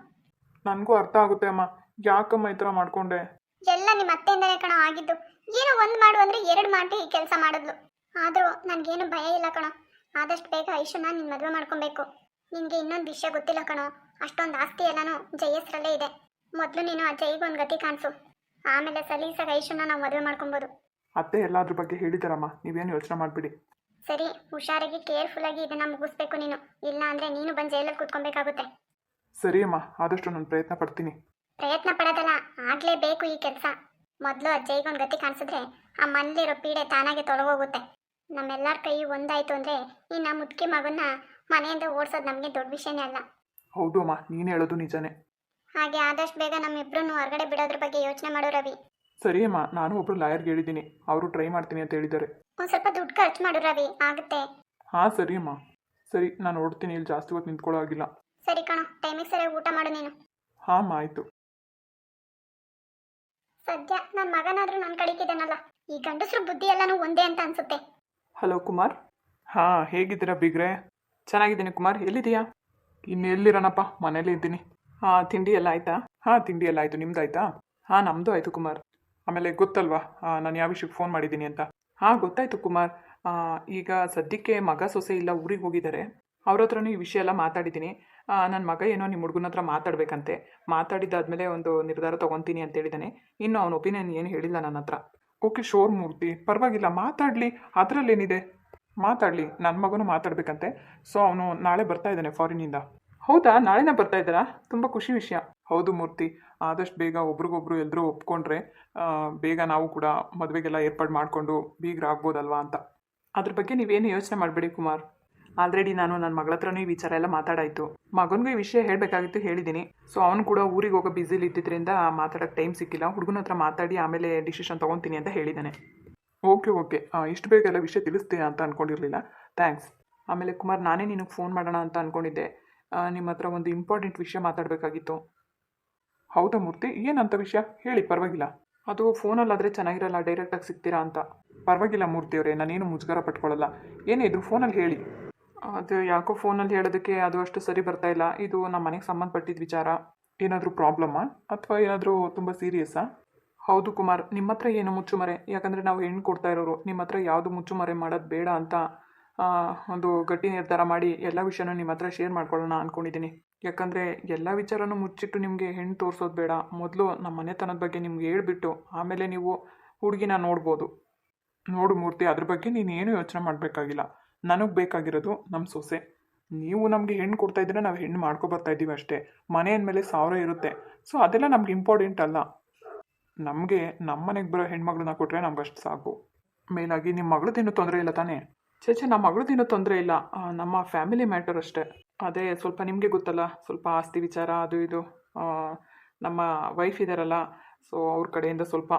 ನನಗೂ ಅರ್ಥ ಆಗುತ್ತೆ ಅಮ್ಮ, ಯಾಕಮ್ಮ ಈ ಥರ ಮಾಡ್ಕೊಂಡೆ? ಎಲ್ಲ ನಿಮ್ಮ ಅತ್ತೆಯಿಂದಲೇ ಕಣೋ ಆಗಿದ್ದು. ಏನೋ ಒಂದು ಮಾಡು ಅಂದರೆ 2 ಮಾಡಿ ಈ ಕೆಲಸ ಮಾಡಿದ್ಲು. ಆದರೂ ನನಗೇನು ಭಯ ಇಲ್ಲ ಕಣೋ. ಆದಷ್ಟು ಬೇಗ ಐಶುನ ನೀನು ಮದುವೆ ಮಾಡ್ಕೊಬೇಕು. ನಿನಗೆ ಇನ್ನೊಂದು ವಿಷಯ ಗೊತ್ತಿಲ್ಲ ಕಣೋ, ಅಷ್ಟೊಂದು ಆಸ್ತಿ ಎಲ್ಲನೂ ಜೈ ಹೆಸರಲ್ಲೇ ಇದೆ. ಮೊದಲು ನೀನು ಆ ಜೈಗೆ ಒಂದು ಗತಿ ಕಾಣಿಸು, ಆಮೇಲೆ ಸಲೀಸಾಗಿ ಐಶುನ ನಾವು ಮದುವೆ ಮಾಡ್ಕೊಬೋದು. ಅತ್ತೆ ಎಲ್ಲಾದ್ರ ಬಗ್ಗೆ ಹೇಳಿದಾರಮ್ಮ, ನೀವೇನು ಯೋಚನೆ ಮಾಡಬೇಡಿ. ಸರಿ, ಹುಷಾರಾಗಿ ಕೇರ್ಫುಲ್ಲಾಗಿ ಇದನ್ನು ಮುಗಿಸ್ಬೇಕು ನೀನು. ಇಲ್ಲ ಅಂದರೆ ನೀನು ಬಂದು ಜೈಲಲ್ಲಿ ಕೂತ್ಕೊಬೇಕಾಗುತ್ತೆ. ಸರಿ ಅಮ್ಮ, ಆದಷ್ಟು ನಾನು ಪ್ರಯತ್ನ ಪಡ್ತೀನಿ. ಪ್ರಯತ್ನ ಪಡೋದಲ್ಲ, ಆಗಲೇಬೇಕು ಈ ಕೆಲಸ. ಮೊದಲು ಆ ಜೈಗೆ ಒಂದು ಗತಿ ಕಾಣಿಸಿದ್ರೆ ಆ ಮನೇಲಿರೋ ಪೀಡೆ ತಾನಾಗೆ ತೊಳಗೋಗುತ್ತೆ. ನಮ್ಮೆಲ್ಲರ ಕೈ ಒಂದಾಯಿತು ಅಂದರೆ ಇನ್ನು ಮುದುಕಿ ಮಗನ್ನ ಮನೆಯಿಂದ ಓಡಿಸೋದು ನಮಗೆ ದೊಡ್ಡ ವಿಷಯನೇ ಅಲ್ಲ. ಹೌದು ಅಮ್ಮ, ನೀನು ಹೇಳೋದು ನಿಜಾನೇ. ಹಾಗೆ ಆದಷ್ಟು ಬೇಗ ನಮ್ಮಿಬ್ಬರನ್ನು ಹೊರಗಡೆ ಬಿಡೋದ್ರ ಬಗ್ಗೆ ಯೋಚನೆ ಮಾಡೋ ರವಿ. ಸರಿ ಅಮ್ಮ, ನಾನು ಒಬ್ಬರು ಲಾಯರ್ಗೆ ಹೇಳಿದ್ದೀನಿ, ಅವರು ಟ್ರೈ ಮಾಡ್ತೀನಿ ಅಂತ ಹೇಳಿದ್ದಾರೆ. ಒಂದು ಸ್ವಲ್ಪ ದುಡ್ಡು ಖರ್ಚು ಮಾಡು ರವಿ, ಆಗುತ್ತೆ. ಹಾಂ ಸರಿ ಅಮ್ಮ, ಸರಿ ನಾನು ಹೊರಡ್ತೀನಿ. ಇಲ್ಲಿ ಜಾಸ್ತಿ ಹೊತ್ತು ನಿಂತ್ಕೊಳ್ಳೋ ಆಗಿಲ್ಲ. ಸರಿ ಕಣೋ, ಟೈಮಿಗೆ ಸರಿಯಾಗಿ ಊಟ ಮಾಡು ನೀನು. ಹಾಂ ಅಮ್ಮ, ಆಯಿತು. ಸದ್ಯ ನನ್ನ ಮಗನಾದರೂ ನನ್ನ ಕಡೆಗಿದ್ದಾನಲ್ಲ. ಈ ಗಂಡಸ್ರ ಬುದ್ಧಿ ಎಲ್ಲನೂ ಒಂದೇ ಅಂತ ಅನ್ಸುತ್ತೆ. ಹಲೋ ಕುಮಾರ್. ಹಾಂ, ಹೇಗಿದ್ದೀರಾ ಬಿಗ್ರೆ? ಚೆನ್ನಾಗಿದ್ದೀನಿ ಕುಮಾರ್, ಎಲ್ಲಿದ್ದೀಯಾ? ಇನ್ನು ಎಲ್ಲಿರೋಣಪ್ಪ, ಮನೇಲಿ ಇದ್ದೀನಿ. ಹಾಂ, ತಿಂಡಿ ಎಲ್ಲ ಆಯಿತಾ? ಹಾಂ, ತಿಂಡಿ ಎಲ್ಲ ಆಯಿತು. ನಿಮ್ದು ಆಯಿತಾ? ಹಾಂ, ನಮ್ಮದು ಆಯಿತು ಕುಮಾರ್. ಆಮೇಲೆ ಗೊತ್ತಲ್ವಾ ನಾನು ಯಾವ ವಿಷಯಕ್ಕೆ ಫೋನ್ ಮಾಡಿದ್ದೀನಿ ಅಂತ? ಹಾಂ, ಗೊತ್ತಾಯಿತು ಕುಮಾರ್. ಈಗ ಸದ್ಯಕ್ಕೆ ಮಗ ಸೊಸೆ ಇಲ್ಲ, ಊರಿಗೆ ಹೋಗಿದ್ದಾರೆ. ಅವ್ರ ಹತ್ರನೂ ಈ ವಿಷಯ ಎಲ್ಲ ಮಾತಾಡಿದ್ದೀನಿ. ನನ್ನ ಮಗ ಏನೋ ನಿಮ್ಮ ಹುಡುಗನ ಹತ್ರ ಮಾತಾಡಬೇಕಂತೆ. ಮಾತಾಡಿದ್ದಾದಮೇಲೆ ಒಂದು ನಿರ್ಧಾರ ತೊಗೊತೀನಿ ಅಂತ ಹೇಳಿದ್ದಾನೆ. ಇನ್ನು ಅವನ ಒಪಿನಿಯನ್ ಏನು ಹೇಳಿಲ್ಲ ನನ್ನ ಹತ್ರ. ಓಕೆ ಶೋರ್ ಮೂರ್ತಿ, ಪರವಾಗಿಲ್ಲ, ಮಾತಾಡಲಿ, ಅದರಲ್ಲೇನಿದೆ, ಮಾತಾಡಲಿ. ನನ್ನ ಮಗನೂ ಮಾತಾಡಬೇಕಂತೆ. ಸೊ ಅವನು ನಾಳೆ ಬರ್ತಾ ಇದ್ದಾನೆ ಫಾರಿನಿಂದ. ಹೌದಾ, ನಾಳೆನೇ ಬರ್ತಾ ಇದ್ದಾರಾ? ತುಂಬ ಖುಷಿ ವಿಷಯ. ಹೌದು ಮೂರ್ತಿ, ಆದಷ್ಟು ಬೇಗ ಒಬ್ರಿಗೊಬ್ರು ಎಲ್ಲರೂ ಒಪ್ಕೊಂಡ್ರೆ ಬೇಗ ನಾವು ಕೂಡ ಮದುವೆಗೆಲ್ಲ ಏರ್ಪಾಡು ಮಾಡಿಕೊಂಡು ಬೀಗರಾಗ್ಬೋದಲ್ವಾ ಅಂತ. ಅದ್ರ ಬಗ್ಗೆ ನೀವೇನು ಯೋಚನೆ ಮಾಡಬೇಡಿ ಕುಮಾರ್. ಆಲ್ರೆಡಿ ನಾನು ನನ್ನ ಮಗಳ ಹತ್ರನೂ ಈ ವಿಚಾರ ಎಲ್ಲ ಮಾತಾಡಾಯಿತು. ಮಗನಿಗೂ ಈ ವಿಷಯ ಹೇಳಬೇಕಾಗಿತ್ತು, ಹೇಳಿದ್ದೀನಿ. ಸೊ ಅವನು ಕೂಡ ಊರಿಗೆ ಹೋಗೋ ಬ್ಯುಸಿಲಿ ಇದ್ದಿದ್ದರಿಂದ ಮಾತಾಡೋಕ್ಕೆ ಟೈಮ್ ಸಿಕ್ಕಿಲ್ಲ. ಹುಡುಗನ ಹತ್ರ ಮಾತಾಡಿ ಆಮೇಲೆ ಡಿಸಿಷನ್ ತೊಗೊತೀನಿ ಅಂತ ಹೇಳಿದ್ದಾನೆ. ಓಕೆ ಓಕೆ, ಇಷ್ಟು ಬೇಗ ಎಲ್ಲ ವಿಷಯ ತಿಳಿಸ್ತೀಯ ಅಂತ ಅಂದ್ಕೊಂಡಿರಲಿಲ್ಲ, ಥ್ಯಾಂಕ್ಸ್. ಆಮೇಲೆ ಕುಮಾರ್, ನಾನೇ ನಿನಗೆ ಫೋನ್ ಮಾಡೋಣ ಅಂತ ಅಂದ್ಕೊಂಡಿದ್ದೆ. ನಿಮ್ಮ ಹತ್ರ ಒಂದು ಇಂಪಾರ್ಟೆಂಟ್ ವಿಷಯ ಮಾತಾಡಬೇಕಾಗಿತ್ತು. ಹೌದಾ ಮೂರ್ತಿ, ಏನಂತ ವಿಷಯ ಹೇಳಿ, ಪರವಾಗಿಲ್ಲ. ಅದು ಫೋನಲ್ಲಾದರೆ ಚೆನ್ನಾಗಿರಲ್ಲ, ಡೈರೆಕ್ಟಾಗಿ ಸಿಗ್ತೀರಾ ಅಂತ. ಪರವಾಗಿಲ್ಲ ಮೂರ್ತಿಯವರೇ, ನಾನೇನು ಮುಜುಗರ ಪಟ್ಕೊಳ್ಳಲ್ಲ. ಏನೇ ಇದ್ರು ಫೋನಲ್ಲಿ ಹೇಳಿ. ಅದು ಯಾಕೋ ಫೋನಲ್ಲಿ ಹೇಳೋದಕ್ಕೆ ಅದು ಅಷ್ಟು ಸರಿ ಬರ್ತಾ ಇಲ್ಲ. ಇದು ನಮ್ಮ ಮನೆಗೆ ಸಂಬಂಧಪಟ್ಟಿದ್ದ ವಿಚಾರ. ಏನಾದರೂ ಪ್ರಾಬ್ಲಮ್ಮಾ ಅಥವಾ ಏನಾದರೂ ತುಂಬ ಸೀರಿಯಸ್ಸಾ? ಹೌದು ಕುಮಾರ್, ನಿಮ್ಮ ಹತ್ರ ಏನು ಮುಚ್ಚುಮರೆ? ಯಾಕಂದರೆ ನಾವು ಹೆಣ್ಣು ಕೊಡ್ತಾ ಇರೋರು. ನಿಮ್ಮ ಹತ್ರ ಯಾವುದು ಮುಚ್ಚುಮರೆ ಮಾಡೋದು ಬೇಡ ಅಂತ ಒಂದು ಗಟ್ಟಿ ನಿರ್ಧಾರ ಮಾಡಿ ಎಲ್ಲ ವಿಷಯನೂ ನಿಮ್ಮ ಹತ್ರ ಶೇರ್ ಮಾಡ್ಕೊಳ್ಳೋಣ ಅಂದ್ಕೊಂಡಿದ್ದೀನಿ. ಯಾಕಂದರೆ ಎಲ್ಲ ವಿಚಾರನೂ ಮುಚ್ಚಿಟ್ಟು ನಿಮಗೆ ಹೆಣ್ಣು ತೋರಿಸೋದು ಬೇಡ. ಮೊದಲು ನಮ್ಮ ಮನೆತನದ ಬಗ್ಗೆ ನಿಮ್ಗೆ ಹೇಳ್ಬಿಟ್ಟು ಆಮೇಲೆ ನೀವು ಹುಡುಗಿನ ನೋಡ್ಬೋದು. ನೋಡು ಮೂರ್ತಿ, ಅದ್ರ ಬಗ್ಗೆ ನೀನೇನು ಯೋಚನೆ ಮಾಡಬೇಕಾಗಿಲ್ಲ. ನನಗೆ ಬೇಕಾಗಿರೋದು ನಮ್ಮ ಸೊಸೆ. ನೀವು ನಮಗೆ ಹೆಣ್ಣು ಕೊಡ್ತಾ ಇದ್ರೆ ನಾವು ಹೆಣ್ಣು ಮಾಡ್ಕೊಬರ್ತಾ ಇದ್ದೀವಿ ಅಷ್ಟೇ. ಮನೆ ಅಂದಮೇಲೆ 1000 ಇರುತ್ತೆ. ಸೊ ಅದೆಲ್ಲ ನಮ್ಗೆ ಇಂಪಾರ್ಟೆಂಟ್ ಅಲ್ಲ. ನಮಗೆ ನಮ್ಮ ಮನೆಗೆ ಬರೋ ಹೆಣ್ಮಗಳನ್ನ ಕೊಟ್ಟರೆ ನಮ್ಗೆ ಅಷ್ಟು ಸಾಕು. ಮೇಲಾಗಿ ನಿಮ್ಮ ಮಗಳದ್ದೇನು ತೊಂದರೆ ಇಲ್ಲ ತಾನೇ? ಚೇಚೆ, ನಮ್ಮ ಮಗಳದ್ದೇನು ತೊಂದರೆ ಇಲ್ಲ. ನಮ್ಮ ಫ್ಯಾಮಿಲಿ ಮ್ಯಾಟರ್ ಅಷ್ಟೇ. ಅದೇ ಸ್ವಲ್ಪ ನಿಮಗೆ ಗೊತ್ತಲ್ಲ, ಸ್ವಲ್ಪ ಆಸ್ತಿ ವಿಚಾರ ಅದು ಇದು. ನಮ್ಮ ವೈಫ್ ಇದ್ದಾರಲ್ಲ, ಸೊ ಅವ್ರ ಕಡೆಯಿಂದ ಸ್ವಲ್ಪ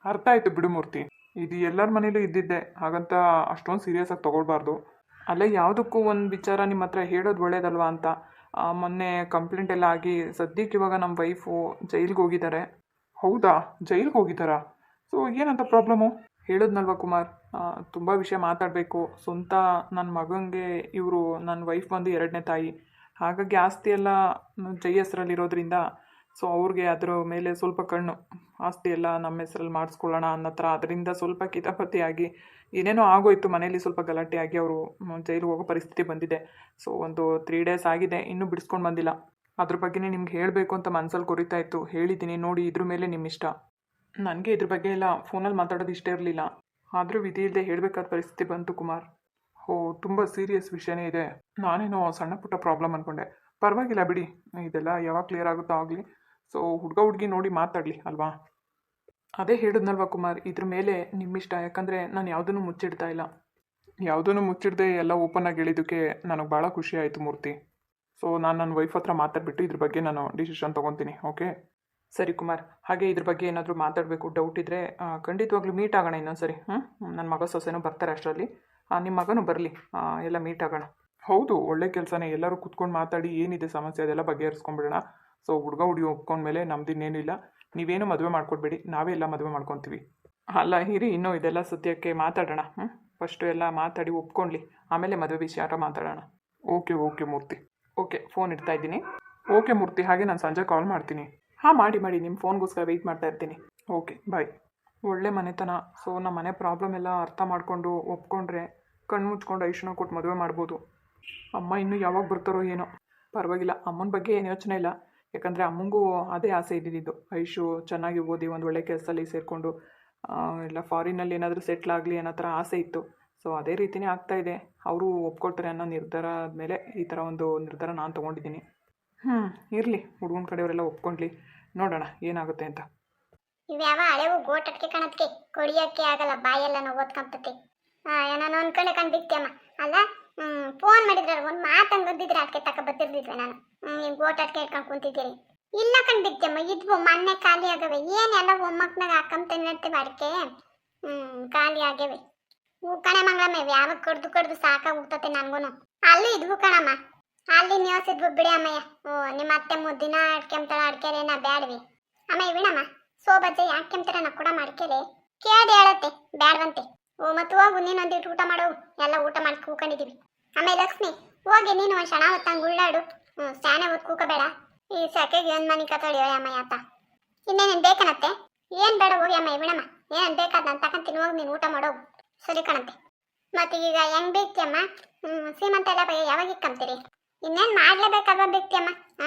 ಅರ್ಥ ಆಯಿತು ಬಿಡು ಮೂರ್ತಿ. ಇದು ಎಲ್ಲರ ಮನೇಲೂ ಇದ್ದಿದ್ದೆ, ಹಾಗಂತ ಅಷ್ಟೊಂದು ಸೀರಿಯಸ್ಸಾಗಿ ತೊಗೊಳ್ಬಾರ್ದು. ಅಲ್ಲೇ ಯಾವುದಕ್ಕೂ ಒಂದು ವಿಚಾರ ನಿಮ್ಮ ಹತ್ರ ಹೇಳೋದು ಒಳ್ಳೇದಲ್ವಾ ಅಂತ. ಮೊನ್ನೆ ಕಂಪ್ಲೇಂಟ್ ಎಲ್ಲ ಆಗಿ ಸದ್ಯಕ್ಕೆ ಇವಾಗ ನಮ್ಮ ವೈಫು ಜೈಲಿಗೆ ಹೋಗಿದ್ದಾರೆ. ಹೌದಾ? ಜೈಲಿಗೆ ಹೋಗಿದ್ದಾರಾ? ಸೊ ಏನಂತ ಪ್ರಾಬ್ಲಮ್ಮು? ಹೇಳಿದ್ನಲ್ವ ಕುಮಾರ್, ತುಂಬ ವಿಷಯ ಮಾತಾಡಬೇಕು. ಸ್ವಂತ ನನ್ನ ಮಗನಿಗೆ ಇವರು ನನ್ನ ವೈಫ್ ಬಂದು 2ನೇ ತಾಯಿ. ಹಾಗಾಗಿ ಆಸ್ತಿ ಎಲ್ಲ ಜೈ ಹೆಸರಲ್ಲಿರೋದ್ರಿಂದ ಸೊ ಅವ್ರಿಗೆ ಅದರ ಮೇಲೆ ಸ್ವಲ್ಪ ಕಣ್ಣು. ಆಸ್ತಿ ಎಲ್ಲ ನಮ್ಮ ಹೆಸರಲ್ಲಿ ಮಾಡಿಸ್ಕೊಳ್ಳೋಣ ಅನ್ನತ್ರ ಅದರಿಂದ ಸ್ವಲ್ಪ ಕಿತಾಪತಿಯಾಗಿ ಏನೇನೋ ಆಗೋಯ್ತು. ಮನೇಲಿ ಸ್ವಲ್ಪ ಗಲಾಟೆ ಆಗಿ ಅವರು ಜೈಲಿಗೆ ಹೋಗೋ ಪರಿಸ್ಥಿತಿ ಬಂದಿದೆ. ಸೊ ಒಂದು 3 ಡೇಸ್ ಆಗಿದೆ, ಇನ್ನೂ ಬಿಡಿಸ್ಕೊಂಡು ಬಂದಿಲ್ಲ. ಅದ್ರ ಬಗ್ಗೆನೇ ನಿಮ್ಗೆ ಹೇಳಬೇಕು ಅಂತ ಮನಸ್ಸಲ್ಲಿ ಕೊರಿತಾ ಇತ್ತು. ಹೇಳಿದ್ದೀನಿ ನೋಡಿ, ಇದ್ರ ಮೇಲೆ ನಿಮ್ಮ ಇಷ್ಟ. ನನಗೆ ಇದ್ರ ಬಗ್ಗೆ ಎಲ್ಲ ಫೋನಲ್ಲಿ ಮಾತಾಡೋದು ಇಷ್ಟ ಇರಲಿಲ್ಲ, ಆದರೂ ವಿಧಿ ಇಲ್ಲದೆ ಹೇಳಬೇಕಾದ ಪರಿಸ್ಥಿತಿ ಬಂತು ಕುಮಾರ್. ತುಂಬ ಸೀರಿಯಸ್ ವಿಷಯನೇ ಇದೆ. ನಾನೇನೋ ಸಣ್ಣ ಪುಟ್ಟ ಪ್ರಾಬ್ಲಮ್ ಅಂದ್ಕೊಂಡೆ. ಪರವಾಗಿಲ್ಲ ಬಿಡಿ, ಇದೆಲ್ಲ ಯಾವಾಗ ಕ್ಲಿಯರ್ ಆಗುತ್ತೋ ಆಗಲಿ. ಸೊ ಹುಡುಗ ಹುಡುಗಿ ನೋಡಿ ಮಾತಾಡಲಿ ಅಲ್ವಾ? ಅದೇ ಹೇಳಿದ್ನಲ್ವ ಕುಮಾರ್, ಇದ್ರ ಮೇಲೆ ನಿಮ್ಮಿಷ್ಟ. ಯಾಕಂದರೆ ನಾನು ಯಾವುದನ್ನು ಮುಚ್ಚಿಡ್ತಾ ಇಲ್ಲ. ಯಾವುದನ್ನು ಮುಚ್ಚಿಡದೆ ಎಲ್ಲ ಓಪನ್ ಆಗಿ ಹೇಳಿದ್ದಕ್ಕೆ ನನಗೆ ಭಾಳ ಖುಷಿ ಆಯಿತು ಮೂರ್ತಿ. ಸೊ ನಾನು ನನ್ನ ವೈಫ್ ಹತ್ರ ಮಾತಾಡ್ಬಿಟ್ಟು ಇದ್ರ ಬಗ್ಗೆ ನಾನು ಡಿಸಿಷನ್ ತೊಗೊತೀನಿ. ಓಕೆ ಸರಿ ಕುಮಾರ್. ಹಾಗೆ ಇದ್ರ ಬಗ್ಗೆ ಏನಾದರೂ ಮಾತಾಡಬೇಕು, ಡೌಟ್ ಇದ್ದರೆ ಖಂಡಿತವಾಗ್ಲೂ ಮೀಟ್ ಆಗೋಣ ಇನ್ನೊಂದು ಸರಿ. ನನ್ನ ಮಗ ಸೊಸೆನೂ ಬರ್ತಾರೆ ಅಷ್ಟರಲ್ಲಿ. ನಿಮ್ಮ ಮಗನೂ ಬರಲಿ, ಎಲ್ಲ ಮೀಟ್ ಆಗೋಣ. ಹೌದು, ಒಳ್ಳೆ ಕೆಲಸನೇ. ಎಲ್ಲರೂ ಕುತ್ಕೊಂಡು ಮಾತಾಡಿ ಏನಿದೆ ಸಮಸ್ಯೆ ಅದೆಲ್ಲ ಬಗೆಹರಿಸ್ಕೊಂಡ್ಬಿಡೋಣ. ಸೊ ಹುಡುಗ ಹುಡುಗಿ ಒಪ್ಕೊಂಡ್ಮೇಲೆ ನಮ್ದಿನ್ನೇನಿಲ್ಲ. ನೀವೇನು ಮದುವೆ ಮಾಡ್ಕೊಡ್ಬೇಡಿ, ನಾವೇ ಎಲ್ಲ ಮದುವೆ ಮಾಡ್ಕೊತೀವಿ. ಅಲ್ಲ ಹಿರಿ, ಇನ್ನೂ ಇದೆಲ್ಲ ಸದ್ಯಕ್ಕೆ ಮಾತಾಡೋಣ. ಫಸ್ಟು ಎಲ್ಲ ಮಾತಾಡಿ ಒಪ್ಕೊಂಡ್ಲಿ, ಆಮೇಲೆ ಮದುವೆ ವಿಚಾರ ಮಾತಾಡೋಣ. ಓಕೆ ಮೂರ್ತಿ. ಓಕೆ, ಫೋನ್ ಇಡ್ತಾ ಇದ್ದೀನಿ. ಓಕೆ ಮೂರ್ತಿ, ಹಾಗೆ ನಾನು ಸಂಜೆ ಕಾಲ್ ಮಾಡ್ತೀನಿ. ಹಾಂ ಮಾಡಿ ನಿಮ್ಮ ಫೋನ್ಗೋಸ್ಕರ ವೆಯ್ಟ್ ಮಾಡ್ತಾ ಇರ್ತೀನಿ. Okay bye. ಒಳ್ಳೆ ಮನೆತನ. ಸೊ ನಮ್ಮ ಮನೆ ಪ್ರಾಬ್ಲಮ್ ಎಲ್ಲ ಅರ್ಥ ಮಾಡಿಕೊಂಡು ಒಪ್ಕೊಂಡ್ರೆ ಕಣ್ಣು ಮುಚ್ಕೊಂಡು ಐಶುನ ಕೊಟ್ಟು ಮದುವೆ ಮಾಡ್ಬೋದು. ಅಮ್ಮ ಇನ್ನೂ ಯಾವಾಗ ಬರ್ತಾರೋ ಏನೋ. ಪರವಾಗಿಲ್ಲ, ಅಮ್ಮನ ಬಗ್ಗೆ ಏನು ಯೋಚನೆ ಇಲ್ಲ. ಯಾಕಂದರೆ ಅಮ್ಮಂಗೂ ಅದೇ ಆಸೆ ಇದ್ದಿದ್ದು, ಐಶು ಚೆನ್ನಾಗಿ ಓದಿ ಒಂದು ಒಳ್ಳೆ ಕೆಲಸದಲ್ಲಿ ಸೇರಿಕೊಂಡು ಎಲ್ಲ ಫಾರಿನಲ್ಲಿ ಏನಾದರೂ ಸೆಟ್ಲ್ ಆಗಲಿ ಅನ್ನೋ ಥರ ಆಸೆ ಇತ್ತು. ಸೊ ಅದೇ ರೀತಿಯೇ ಆಗ್ತಾಯಿದೆ. ಅವರು ಒಪ್ಕೊಳ್ತಾರೆ ಅನ್ನೋ ನಿರ್ಧಾರ ಆದಮೇಲೆ ಈ ಥರ ಒಂದು ನಿರ್ಧಾರ ನಾನು ತೊಗೊಂಡಿದ್ದೀನಿ. ಇರಲಿ, ಹುಡುಗನ ಕಡೆಯವರೆಲ್ಲ ಒಪ್ಕೊಂಡ್ಲಿ, ನೋಡೋಣ ಏನಾಗುತ್ತೆ ಅಂತ. ಇವ್ಯಾವ ಹಳೆವು ಗೋಟಟ್ಕೆ ಕಾಣತ್ಕೆ, ಕೊಡಿಯೋಕ್ಕೆ ಆಗಲ್ಲ, ಬಾಯೆಲ್ಲ ನೋವು ಓದ್ಕೊಂಬತ್ತೆ. ನಾನು ಅನ್ಕೊಂಡೆ ಕಂಡಿತ್ತಮ್ಮ. ಅಲ್ಲ ಫೋನ್ ಮಾಡಿದ್ರೆ ಒಂದು ಮಾತಂಗೆ ಬಂದಿದ್ರೆ ಅದಕ್ಕೆ ತಕ ಬತ್ತಿರ್ದಿದ್ವೆ ನಾನು. ನೀವು ಗೋಟಟ್ಕೆ ಇಟ್ಕೊಂಡು ಕುಂತಿದ್ದೀರಿ. ಇಲ್ಲ ಕಂಡಿತ್ತಮ್ಮ, ಇದ್ವು ಮೊನ್ನೆ ಖಾಲಿ ಆಗವೆ. ಏನೆಲ್ಲ ಒಮ್ಮಕ್ಕನಾಗ ಹಾಕೊಂತೇನೆ ಇರ್ತೀವಿ ಅಡಿಕೆ. ಖಾಲಿ ಆಗ್ಯವೆ. ಹೂ ಕಣೆ ಮಂಗಳಮ್ಮ, ಯಾವಾಗ ಕಡ್ದು ಸಾಕಾಗಿ ಹೋಗ್ತತೆ ನನಗೂ. ಅಲ್ಲಿ ಇದ್ವು ಕಣಮ್ಮ, ಅಲ್ಲಿ ನಿವಾಸಿದ್ವು ಬಿಡಿ ಅಮ್ಮಯ್ಯ. ನಿಮ್ಮ ಅತ್ತೆ ಮುದ್ದಿನ ಅಡ್ಕೆಂತಾಳ ಅಡ್ಕೆರೇನ ಬ್ಯಾಡ್ವಿ ಅಮ್ಮ. ಇವಣಮ್ಮ ಸೋಬಜ್ಜ ಯಾಕೆಂತಾರ ನಾ ಕೂಡ ಮಾಡ್ಕೇಳಿ ಕೇಳಿ ಹೇಳತ್ತೆ ಬ್ಯಾಡ್ವಂತೆ. ಮತ್ತು ಹೋಗು, ನೀನೊಂದಿಟ್ಟು ಊಟ ಮಾಡವು. ಎಲ್ಲ ಊಟ ಮಾಡಿ ಕೂಕೊಂಡಿದ್ದೀವಿ. ಆಮೇಲೆ ಲಕ್ಷ್ಮಿ, ಹೋಗಿ ನೀನು ಒಂದು ಕ್ಷಣ ಹೊತ್ತಂಗೆ ಉಳ್ಳಾಡು. ಸ್ಯಾನೆ ಹೊತ್ತು ಕೂಕಬೇಡ. ಈ ಸೆಕೆಗೆ ಒಂದು ಮನೆ ಕತ್ತೋಳಿ ಹೇಳಿ ಅಮ್ಮ ಆತ. ಇನ್ನೇನೇನು ಬೇಕನತ್ತೆ? ಏನು ಬೇಡ, ಹೋಗಿ ಅಮ್ಮ. ಇವಣಮ್ಮ ಏನೇನು ಬೇಕಾದ ನಾನು ತಗೊಂತೀನಿ, ಹೋಗಿ ನೀನು ಊಟ ಮಾಡೋವು. ಸರಿ ಕಣಂತೆ. ಮತ್ತು ಈಗ ಹೆಂಗೆ ಬೇಕ್ತಿಯಮ್ಮ? ಸೀಮಂತ ಎಲ್ಲ ಯಾವಾಗ ಇಕ್ಕಂತೀರಿ? ಇನ್ನೇನು ಮಾಡ್ಲೇಬೇಕಲ್ವ ಬೇಕ್ತಿಯಮ್ಮ?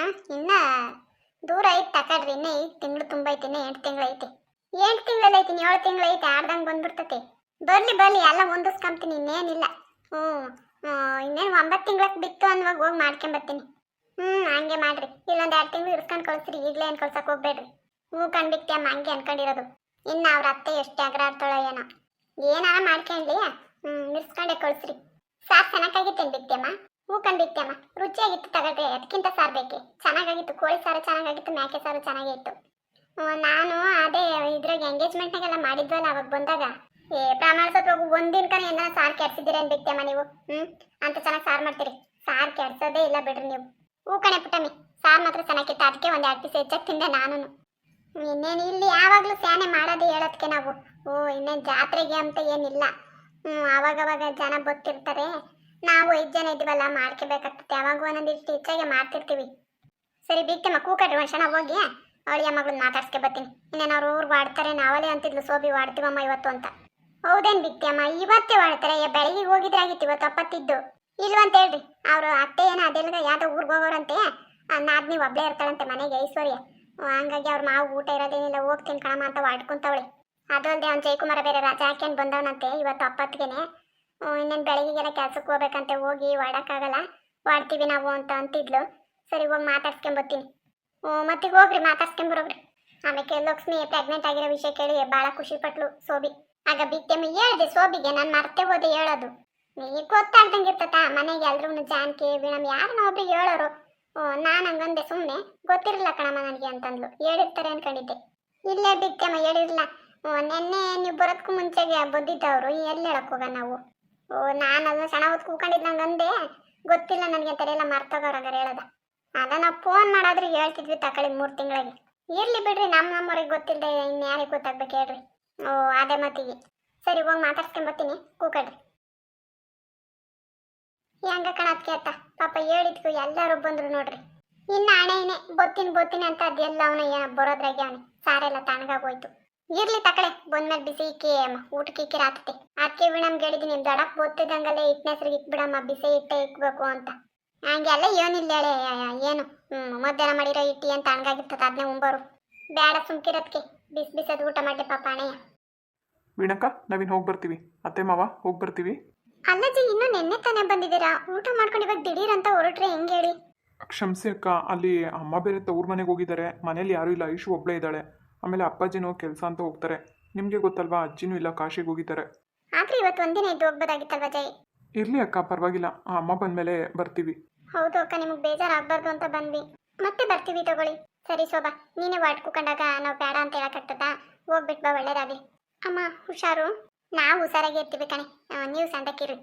ಇನ್ನ ದೂರ ಐತೆ ತಕಡ್ರಿ. ಇನ್ನೇ 5 ತಿಂಗಳು ತುಂಬ ಐತಿ. ಇನ್ನೇ 8 ತಿಂಗಳು ಐತಿ. 8 ತಿಂಗಳಲ್ಲಿ ಐತಿ, 7 ತಿಂಗಳು ಐತಿ. ಆಡ್ದಂಗೆ ಬಂದ್ಬಿಡ್ತತಿ. ಬರ್ಲಿ ಎಲ್ಲ ಹೊಂದಿಸ್ಕೊಂತೀನಿ, ಇನ್ನೇನಿಲ್ಲ. ಇನ್ನೇನು 9 ತಿಂಗ್ಳಕ್ಕೆ ಬಿತ್ತು ಅನ್ನುವಾಗ ಹೋಗಿ ಮಾಡ್ಕೊಂಬರ್ತೀನಿ. ಹಂಗೆ ಮಾಡ್ರಿ. ಇಲ್ಲೊಂದು 2 ತಿಂಗಳು ಇರ್ಸ್ಕೊಂಡು ಕಳಿಸ್ರಿ, ಈಗಲೇ ಏನು ಕಳ್ಸಕ್ಕೆ ಹೋಗ್ಬೇಡ್ರಿ. ಕಂಡಿಕ್ತಿಯಮ್ಮ, ಹಂಗೆ ಅನ್ಕೊಂಡಿರೋದು. ಇನ್ನು ಅವ್ರ ಅತ್ತೆ ಎಷ್ಟು ಅಗ್ರಾಡ್ತಾಳೋ ಏನೋ. ಏನಾರ ಮಾಡ್ಕೊಂಡ್ಲಿ, ಇರ್ಸ್ಕೊಂಡೆ ಕಳಿಸ್ರಿ. ಸಾರು ಚೆನ್ನಾಗಾಗಿತ್ತೇನು ಬಿಕ್ತಿಯಮ್ಮ? ಕಂಡಿಕ್ತಿಯಮ್ಮ, ರುಚಿಯಾಗಿತ್ತು ತಗೊಳ್ರಿ. ಅದಕ್ಕಿಂತ ಸಾರು ಬೇಕೆ? ಚೆನ್ನಾಗಾಗಿತ್ತು. ಕೋಳಿ ಸಾರು ಚೆನ್ನಾಗಾಗಿತ್ತು, ಮೇಕೆ ಸಾರು ಚೆನ್ನಾಗಿತ್ತು. ನಾನು ಅದೇ ಇದ್ರಾಗ ಎಂಗೇಜ್ಮೆಂಟ್ನಾಗೆಲ್ಲ ಮಾಡಿದ್ವಲ್ಲ ಅವಾಗ ಬಂದಾಗ, ಪ್ರಮಾಣ ಸ್ವಲ್ಪ ಒಂದಿನ ಕಣ ಏನಾರ ಸಾರು ಕೆಡ್ಸಿದ್ದೀರ ಅನ್ಬಿಕ್ತಿಯಮ್ಮ ನೀವು. ಅಂತ ಚೆನ್ನಾಗಿ ಸಾರು ಮಾಡ್ತೀರಿ. ಸಾರು ಕೆಡ್ಸೋದೇ ಇಲ್ಲ ಬಿಡ್ರಿ ನೀವು. ಕಣೆ ಪುಟ್ಟಮ್ಮಿ, ಸಾರು ಮಾತ್ರ ಚೆನ್ನಾಗಿತ್ತು. ಅದಕ್ಕೆ ಒಂದು 2 ಪೀಸ್ ಹೆಚ್ಚಾಗಿ ತಿಂದೆ ನಾನು. ಇನ್ನೇನು ಇಲ್ಲಿ ಯಾವಾಗಲೂ ಸ್ಯಾನೆ ಮಾಡೋದೇ ಹೇಳೋದಕ್ಕೆ ನಾವು. ಇನ್ನೇನು ಜಾತ್ರೆಗೆ ಅಂತ ಏನಿಲ್ಲ. ಆವಾಗವಾಗ ಜನ ಗೊತ್ತಿರ್ತಾರೆ. ನಾವು 5 ಜನ ಇದ್ದೀವಲ್ಲ, ಮಾಡ್ಕೋಬೇಕಾಗ್ತದೆ. ಯಾವಾಗ ಒಂದೊಂದಿಷ್ಟು ಹೆಚ್ಚಾಗೆ ಮಾಡ್ತಿರ್ತೀವಿ. ಸರಿ ಬಿಕ್ತಮ್ಮ, ಕೂಕಡ್ರಿ ಒಂದು ಕ್ಷಣ. ಹೋಗಿ ಅವಳಿಯ ಮಗಳನ್ನ ಮಾತಾಡ್ಸ್ಕೆ ಬರ್ತೀನಿ. ಇನ್ನೇನು ಅವ್ರು ಊರು ವಾಡ್ತಾರೆ. ನಾವಲ್ಲೇ ಅಂತಿದ್ಲು ಸೋಬಿ ವಾಡ್ತೀವಮ್ಮ ಇವತ್ತು ಅಂತ. ಹೌದೇನು ಬಿಕ್ತಿಯಮ್ಮ? ಇವತ್ತೇ ವಾಡ್ತಾರೆ. ಬೆಳಗ್ಗೆ ಹೋಗಿದ್ರೆ ಆಗಿತ್ತು, ಇವತ್ತು ಅಪ್ಪತ್ತಿದ್ದು ಇಲ್ವಂತ ಹೇಳ್ರಿ. ಅವರು ಅತ್ತೆ ಏನೋ ಅದೆಲ್ಲ ಯಾವುದೋ ಊರಿಗೆ ಹೋಗೋರಂತೆ. ನಾದ್ನಿ ಒಬ್ಳೇ ಇರ್ತಾಳಂತೆ ಮನೆಗೆ ಐಶ್ವರ್ಯ. ಹಂಗಾಗಿ ಅವ್ರ ಮಾವು ಊಟ ಇರೋದೇನಿಲ್ಲ, ಹೋಗ್ತೀನಿ ಕಣಮ್ಮ ಅಂತ ವಾಡ್ಕೊಂತವಳೆ. ಅದು ಅಲ್ಲದೆ ಅವ್ನು ಜಯಕುಮಾರ ಬೇರೆ ರಜಾ ಹಾಕ್ಯಂಡು ಬಂದವನಂತೆ ಇವತ್ತು ಅಪ್ಪತ್ತಿಗೆನೆ. ಇನ್ನೇನು ಬೆಳಗ್ಗೆಗೆಲ್ಲ ಕೆಲ್ಸಕ್ಕೆ ಹೋಗ್ಬೇಕಂತೆ, ಹೋಗಿ ವಾಡಕ್ಕಾಗಲ್ಲ, ವಾಡ್ತೀವಿ ನಾವು ಅಂತ ಅಂತಿದ್ಲು. ಸರಿ ಹೋಗಿ ಮಾತಾಡ್ಸ್ಕೊಂಬತ್ತೀನಿ. ಮತ್ತೆ ಹೋಗ್ರಿ ಮಾತಾಡ್ಸ್ಕೊಂಬರೋಗ್ರಿ. ಆಮೇಲೆ ಲಕ್ಷ್ಮಿ ಪ್ರೆಗ್ನೆಂಟ್ ಆಗಿರೋ ವಿಷಯ ಕೇಳಿ ಭಾಳ ಖುಷಿ ಪಟ್ಲು ಸೋಬಿ. ಆಗ ಬಿಟ್ಟೆಮ್ಮ ಹೇಳ್ದೆ ಸೋಬಿಗೆ, ನಾನು ಮರ್ತೆ ಹೋದೆ ಹೇಳೋದು. ನೀ ಗೊತ್ತಾಗ್ದಂಗೆ ಇರ್ತತ ಮನೆಗೆ ಎಲ್ರೂ ಜಾನ್ಕಿ ವೀಣಮ್ ಯಾರನ್ನ ಒಬ್ರಿಗೆ ಹೇಳೋರು. ನಾನು ಹಂಗಂದೆ ಸುಮ್ಮನೆ, ಗೊತ್ತಿರಲಿಲ್ಲ ಕಣಮ್ಮ ನನಗೆ ಅಂತಂದ್ಲು. ಹೇಳಿರ್ತಾರೆ ಅನ್ಕೊಂಡಿದ್ದೆ. ಇಲ್ಲೇ ಬಿಟ್ಟೆಮ್ಮ ಹೇಳಿರಲಿಲ್ಲ. ನೆನ್ನೆ ನೀವು ಬರೋದಕ್ಕೂ ಮುಂಚೆಗೆ ಬಂದಿದ್ದವರು, ಎಲ್ಲಿ ಹೇಳಕ್ ಹೋಗ ನಾವು. ನಾನು ಅದನ್ನ ಸಣ್ಣ ಹೊತ್ತು ಕೂಕೊಂಡಿದ್ದು ನಂಗೆ ಅಂದೆ, ಗೊತ್ತಿಲ್ಲ ನನಗೆ ಅಂತಾರೆ ಎಲ್ಲ ಮರ್ತೋಗೋರಾಗಾರ ಹೇಳೋದ. ಅದ ನಾವು ಫೋನ್ ಮಾಡಾದ್ರೂ ಹೇಳ್ತಿದ್ವಿ ತಕೊಳ್ಳಿ 3 ತಿಂಗಳಿಗೆ. ಇರ್ಲಿ ಬಿಡ್ರಿ, ನಮ್ಮವ್ರಿಗೆ ಗೊತ್ತಿಲ್ಲದೆ ಇನ್ಯಾರಿಗೆ ಗೊತ್ತಾಗ್ಬೇಕು ಹೇಳ್ರಿ. ಅದೇ ಮತ್ತಿಗೆ. ಸರಿ ಹೋಗಿ ಮಾತಾಡ್ಸ್ಕೊಂಬತ್ತೀನಿ, ಕೂಕಡ್ರಿ. ಹೆಂಗ ಕಣತ್ಕೆ ಅತ್ತ ಪಾಪ ಹೇಳಿದ್ಕು ಎಲ್ಲರೂ ಬಂದ್ರು ನೋಡ್ರಿ. ಇನ್ನು ಹಣೆನೇ ಬತ್ತೀನಿ ಅಂತ ಅದೆಲ್ಲ ಅವನ ಬರೋದ್ರಾಗೆ ಅವನಿ ಸಾರೆಲ್ಲ ತಣ್ಣಗಾಗೋಯ್ತು. ಇರ್ಲಿ ತಕಳೆ, ಬಂದ್ಮೇಲೆ ಬಿಸಿ ಇಕ್ಕಿ ಊಟಕ್ಕೆ ಇಕ್ಕಿ ರಾತ್ರಿ. ಅದಕ್ಕೆ ವಿಣಮ್ಗೆ ಹೇಳಿದೀನಿ, ನಿಮ್ ದಡಕ್ ಬೊತ್ತಿದಂಗಲ್ಲೇ ಇಟ್ನೆಸ್ರಿಗೆ ಇಕ್ಬಿಡಮ್ಮ, ಬಿಸಿ ಇಟ್ಟೆ ಇಕ್ಬೇಕು ಅಂತ. ಹಂಗೆಲ್ಲ ಏನಿಲ್ಲ ಹೇಳೆ, ಏನು ಮಧ್ಯಾಹ್ನ ಮಾಡಿರೋ ಇಟ್ಟಿ ಅಂತ ತಣ್ಣಗಾಗಿರ್ತದ, ಅದನ್ನೇ ಉಂಬೋರು. ಬೇಡ ಸುಮ್ಕಿರತ್ಕೆ, ಬಿಸಿ ಊಟ ಮಾಡಿ ಪಾಪ ಅಣೆಯ. ವೀಣಕ್ಕ, ನಾವಿನ್ ಹೋಗಿ ಬರ್ತೀವಿ. ಅತ್ತೆ ಮಾವ ಹೋಗಿ ಬರ್ತೀವಿ. ಅಲ್ಲಜ್ಜಿ, ಇನ್ನೂ ನೆನ್ನೆ ತಾನೇ ಬಂದಿದ್ದೀರಾ? ಊಟ ಮಾಡ್ಕೊಂಡು ಇವಾಗ ದಿಢೀರ್ ಅಂತ ಹೊರಟ್ರೆ ಹೆಂಗೆ ಹೇಳಿ? ಕ್ಷಮಿಸಿ ಅಕ್ಕ, ಅಲ್ಲಿ ಅಮ್ಮ ಬೇರೆ ತವ್ರ ಮನೆಗೆ ಹೋಗಿದ್ದಾರೆ, ಮನೇಲಿ ಯಾರೂ ಇಲ್ಲ, ಐಶು ಒಬ್ಬಳೇ ಇದ್ದಾಳೆ. ಆಮೇಲೆ ಅಪ್ಪಾಜಿನೂ ಕೆಲಸ ಅಂತ ಹೋಗ್ತಾರೆ. ನಿಮಗೆ ಗೊತ್ತಲ್ವಾ, ಅಜ್ಜಿನೂ ಇಲ್ಲ, ಕಾಶಿಗೆ ಹೋಗಿದ್ದಾರೆ. ಆದ್ರೆ ಇವತ್ತು ಒಂದಿನ ಇದ್ದು ಹೋಗ್ಬೋದಾಗಿತ್ತಲ್ವ ಜೈ? ಇರ್ಲಿ ಅಕ್ಕ, ಪರವಾಗಿಲ್ಲ, ಅಮ್ಮ ಬಂದಮೇಲೆ ಬರ್ತೀವಿ. ಹೌದು ಅಕ್ಕ, ನಿಮಗೆ ಬೇಜಾರಾಗಬಾರ್ದು ಅಂತ ಬಂದ್ವಿ. ಮತ್ತೆ ಬರ್ತೀವಿ ತಗೊಳ್ಳಿ. ಸರಿ ಶೋಭಾ, ನೀನೇ ವಾಡ್ಕೊಂಡಾಗ ನಾವು ಬೇಡ ಅಂತ ಹೇಳಕ್ಕಾಗ್ತದಾ? ಹೋಗ್ಬಿಟ್ ಬಾ, ಒಳ್ಳೇದಾಗ್ಲಿ. ಅಮ್ಮ ಹುಷಾರು. ನಾವು ಹುಷಾರಾಗಿ ಇರ್ತೀವಿ ಕಣೆ, ನೀವು ಸಂದಕ್ಕಿರಿ.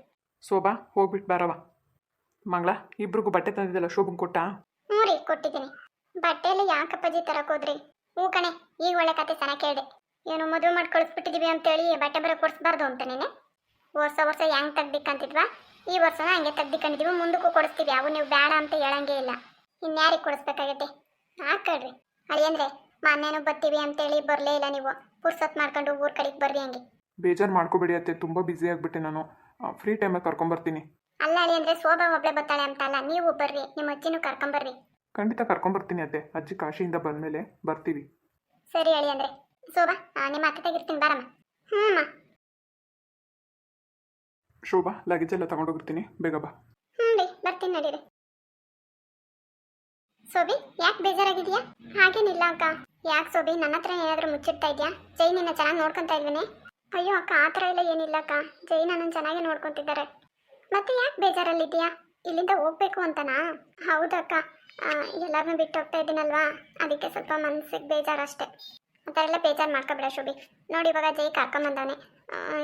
ಶೋಭಾ ಹೋಗ್ಬಿಟ್ಟು ಬಾರವ. ಮಂಗಳ, ಇಬ್ರಿಗೂ ಬಟ್ಟೆ ತಂದಿದ್ದಲ್ಲ, ಶೋಭನ್ ಕೊಟ್ಟ? ಹ್ಞೂ ರೀ, ಕೊಟ್ಟಿದ್ದೀನಿ. ಬಟ್ಟೆಯಲ್ಲಿ ಯಾಕಪ್ಪಾಜಿ ತರಕ್ ಹೋದ್ರಿ? ಹ್ಞೂ ಕಣೆ, ಈಗ ಒಳ್ಳೆ ಕತೆ ಚೆನ್ನಾಗಿ ಕೇಳಿದೆ. ಏನು ಮದುವೆ ಮಾಡಿ ಕಳಿಸ್ಬಿಟ್ಟಿದೀವಿ ಅಂತೇಳಿ ಬಟ್ಟೆ ಬರೋ ಕೊಡಿಸ್ಬಾರ್ದು ಅಂತ ನೀನೆ. ವರ್ಷ ಹೆಂಗೆ ತೆಗ್ದಿಕ್ಕಂತಿದ್ವಾ, ಈ ವರ್ಷನ ಹಂಗೆ ತೆಗ್ದಿಕೊಂಡಿದ್ದೀವಿ, ಮುಂದಕ್ಕೂ ಕೊಡಿಸ್ತೀವಿ. ಅವು ನೀವು ಬೇಡ ಅಂತ ಹೇಳಂಗೇ ಇಲ್ಲ. ಇನ್ಯಾರಿಗೆ ಕೊಡಿಸ್ಬೇಕಾಗತ್ತೆ? ಹಾಕಳ್ರಿ ಅಳಿಯಂದ್ರೆ, ಮೊನ್ನೆನೂ ಬರ್ತೀವಿ ಅಂತೇಳಿ ಬರಲೇ ಇಲ್ಲ ನೀವು. ಪುರ್ಸೊತ್ ಮಾಡ್ಕೊಂಡು ಊರ್ ಕಡೆಗೆ ಬರ್ರಿ ಹಂಗೆ. ಬೇಜಾರು ಮಾಡ್ಕೋಬೇಡಿ ಅತ್ತೆ, ತುಂಬ ಬ್ಯುಸಿ ಆಗಿಬಿಟ್ಟೆ ನಾನು. ಫ್ರೀ ಟೈಮಲ್ಲಿ ಕರ್ಕೊಂಬರ್ತೀನಿ. ಅಲ್ಲ ಅಳಿಯಂದ್ರೆ, ಶೋಭಾ ಒಬ್ಳೆ ಬರ್ತಾಳೆ ಅಂತ ಅಲ್ಲ, ನೀವು ಬರ್ರಿ, ನಿಮ್ಮ ಅಜ್ಜಿನೂ ಕರ್ಕೊಂಬರ್ರಿ. ಖಂಡಿತ ಕರ್ಕೊಂಬರ್ತೀನಿ ಅತ್ತೆ, ಅಜ್ಜಿ ಕಾಶಿಯಿಂದ ಬಂದಮೇಲೆ ಬರ್ತೀವಿ. ಸರಿ ಅಳಿಯಂದ್ರೆ. ಶೋಭಾ, ನಿಮ್ಮ ಅತ್ತೆ ತೆಗಿರ್ತೀನಿ ಬಾರಮ್ಮ. ಹ್ಞೂ ಶೋಭಾ, ಲಗೇಜ್ ಎಲ್ಲ ತಗೊಂಡೋಗಿರ್ತೀನಿ, ಬೇಗ ಬಾ. ಹ್ಞೂ ರೀ, ಬರ್ತೀನಿ ನಡೀರಿ. ಸೋಬಿ, ಯಾಕೆ ಬೇಜಾರಾಗಿದ್ಯಾ? ಹಾಗೇನಿಲ್ಲ ಅಕ್ಕ. ಯಾಕೆ ಸೋಬಿ, ನನ್ನ ಹತ್ರ ಏನಾದರೂ ಮುಚ್ಚಿಡ್ತಾ ಇದೆಯಾ? ಜೈ ನಿನ್ನ ಚೆನ್ನಾಗಿ ನೋಡ್ಕೊತಾ ಇಲ್ವೇನೆ? ಅಯ್ಯೋ ಅಕ್ಕ, ಆ ಥರ ಎಲ್ಲ ಏನಿಲ್ಲ ಅಕ್ಕ. ಜೈ ನನ್ನನ್ನು ಚೆನ್ನಾಗಿ ನೋಡ್ಕೊತಿದ್ದಾರೆ. ಮತ್ತೆ ಯಾಕೆ ಬೇಜಾರಲ್ಲಿದ್ದೀಯಾ? ಇಲ್ಲಿಂದ ಹೋಗ್ಬೇಕು ಅಂತನಾ? ಹೌದಕ್ಕ, ಎಲ್ಲರನ್ನೂ ಬಿಟ್ಟು ಹೋಗ್ತಾ ಇದ್ದೀನಲ್ವಾ, ಅದಕ್ಕೆ ಸ್ವಲ್ಪ ಮನಸ್ಸಿಗೆ ಬೇಜಾರಷ್ಟೇ. ಆ ಥರ ಎಲ್ಲ ಬೇಜಾರು ಮಾಡ್ಕೊಬೇಡ ಶೋಭಿ. ನೋಡಿ ಇವಾಗ ಜೈ ಕರ್ಕೊಂಬಂದವನೆ.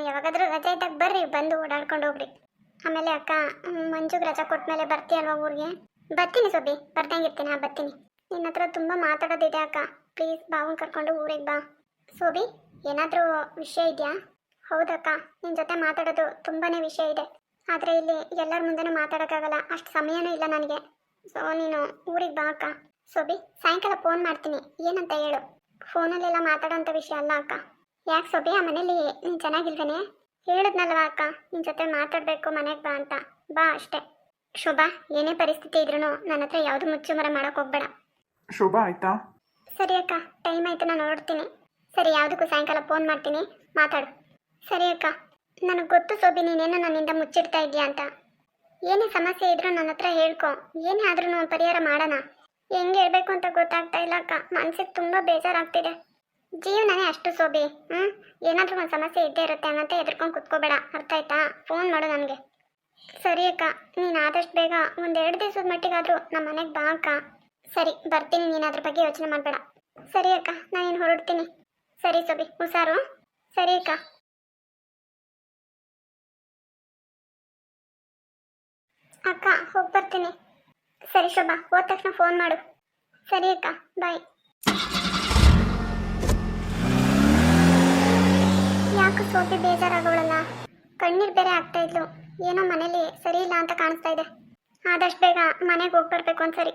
ಯಾವಾಗಾದರೂ ರಜೆ ಇದ್ದಾಗ ಬರ್ರಿ, ಬಂದು ಓಡಾಡ್ಕೊಂಡು ಹೋಗ್ರಿ. ಆಮೇಲೆ ಅಕ್ಕ, ಮಂಜುಗೆ ರಜಾ ಕೊಟ್ಟ ಮೇಲೆ ಬರ್ತೀಯಲ್ವಾ ಊರಿಗೆ? ಬರ್ತೀನಿ ಸೋಬಿ, ಬರ್ದಂಗಿರ್ತೀನಿ. ಬರ್ತೀನಿ. ನಿನ್ನ ಹತ್ರ ತುಂಬ ಮಾತಾಡೋದಿದೆ ಅಕ್ಕ, ಪ್ಲೀಸ್ ಬಾವನ್ ಕರ್ಕೊಂಡು ಊರಿಗೆ ಬಾ. ಸೋಬಿ, ಏನಾದರೂ ವಿಷಯ ಇದೆಯಾ? ಹೌದಕ್ಕ, ನಿನ್ನ ಜೊತೆ ಮಾತಾಡೋದು ತುಂಬಾ ವಿಷಯ ಇದೆ. ಆದರೆ ಇಲ್ಲಿ ಎಲ್ಲರ ಮುಂದೆನೂ ಮಾತಾಡೋಕ್ಕಾಗಲ್ಲ, ಅಷ್ಟು ಸಮಯನೂ ಇಲ್ಲ ನನಗೆ. ಸೊ ನೀನು ಊರಿಗೆ ಬಾ ಅಕ್ಕ. ಸೋಬಿ, ಸಾಯಂಕಾಲ ಫೋನ್ ಮಾಡ್ತೀನಿ, ಏನಂತ ಹೇಳು. ಫೋನಲ್ಲೆಲ್ಲ ಮಾತಾಡೋಂಥ ವಿಷಯ ಅಲ್ಲ ಅಕ್ಕ. ಯಾಕೆ ಸೋಬಿ, ಆ ಮನೇಲಿ ನೀನು ಚೆನ್ನಾಗಿಲ್ವೇನೆ? ಹೇಳಿದ್ನಲ್ವ ಅಕ್ಕ, ನಿನ್ನ ಜೊತೆ ಮಾತಾಡಬೇಕು, ಮನೆಗೆ ಬಾ ಅಂತ. ಬಾ ಅಷ್ಟೇ. ಶೋಭಾ, ಏನೇ ಪರಿಸ್ಥಿತಿ ಇದ್ರೂ ನನ್ನ ಹತ್ರ ಯಾವುದು ಮುಚ್ಚುಮರೆ ಮಾಡೋಕೆ ಹೋಗ್ಬೇಡ. ಶೋಭಾ, ಆಯ್ತಾ? ಸರಿ ಅಕ್ಕ, ಟೈಮ್ ಆಯ್ತು, ನಾನು ಹೊರಡ್ತೀನಿ. ಸರಿ, ಯಾವುದಕ್ಕೂ ಸಾಯಂಕಾಲ ಫೋನ್ ಮಾಡ್ತೀನಿ, ಮಾತಾಡು. ಸರಿ ಅಕ್ಕ. ನನಗೆ ಗೊತ್ತು ಸೋಬಿ, ನೀನೇನೋ ನನ್ನಿಂದ ಮುಚ್ಚಿಡ್ತಾ ಇದೆಯಾ ಅಂತ. ಏನೇ ಸಮಸ್ಯೆ ಇದ್ರೂ ನನ್ನ ಹತ್ರ ಹೇಳ್ಕೊ, ಏನೇ ಆದ್ರೂ ಪರಿಹಾರ ಮಾಡೋಣ. ಹೆಂಗೆ ಹೇಳ್ಬೇಕು ಅಂತ ಗೊತ್ತಾಗ್ತಾ ಇಲ್ಲ ಅಕ್ಕ, ಮನಸ್ಸಿಗೆ ತುಂಬ ಬೇಜಾರಾಗ್ತಿದೆ. ಜೀವನನೇ ಅಷ್ಟು ಸೋಬಿ. ಏನಾದರೂ ಒಂದು ಸಮಸ್ಯೆ ಇದ್ದೇ ಇರುತ್ತೆ, ಹಂಗಂತ ಎದ್ರುಕೊಂಡು ಕುತ್ಕೋಬೇಡ, ಅರ್ಥ ಆಯ್ತಾ? ಫೋನ್ ಮಾಡು ನನಗೆ. ಸರಿ ಅಕ್ಕ, ನೀನು ಆದಷ್ಟು ಬೇಗ 1-2 ದಿವಸದ ಮಟ್ಟಿಗಾದರೂ ನಮ್ಮ ಮನೆಗೆ ಬಾ ಅಕ್ಕ. ಸರಿ, ಬರ್ತೀನಿ, ನೀನು ಅದ್ರ ಬಗ್ಗೆ ಯೋಚನೆ ಮಾಡಬೇಡ. ಸರಿ ಅಕ್ಕ, ನಾನೇನು ಹೊರಡ್ತೀನಿ. ಸರಿ ಸೋಬಿ, ಹುಷಾರು. ಸರಿ ಅಕ್ಕ. ಅಕ್ಕ, ಹೋಗಿ ಬರ್ತೀನಿ. ಸರಿ ಶೋಭಾ, ಹೋದ ತಕ್ಷಣ ಫೋನ್ ಮಾಡು. ಸರಿ ಅಕ್ಕ, ಬಾಯ್. ಯಾಕೆ ಸೋಬಿ ಬೇಜಾರಾಗೋಳಲ್ಲ? ಕಣ್ಣೀರು ಬೇರೆ ಆಗ್ತಾ ಇದ್ಲು. ಏನೋ ಮನೇಲಿ ಸರಿ ಇಲ್ಲ ಅಂತ ಕಾಣಿಸ್ತಾ ಇದೆ. ಆದಷ್ಟು ಬೇಗ ಮನೆಗೆ ಹೋಗಿ ಬರ್ಬೇಕು ಒಂದ್ಸರಿ.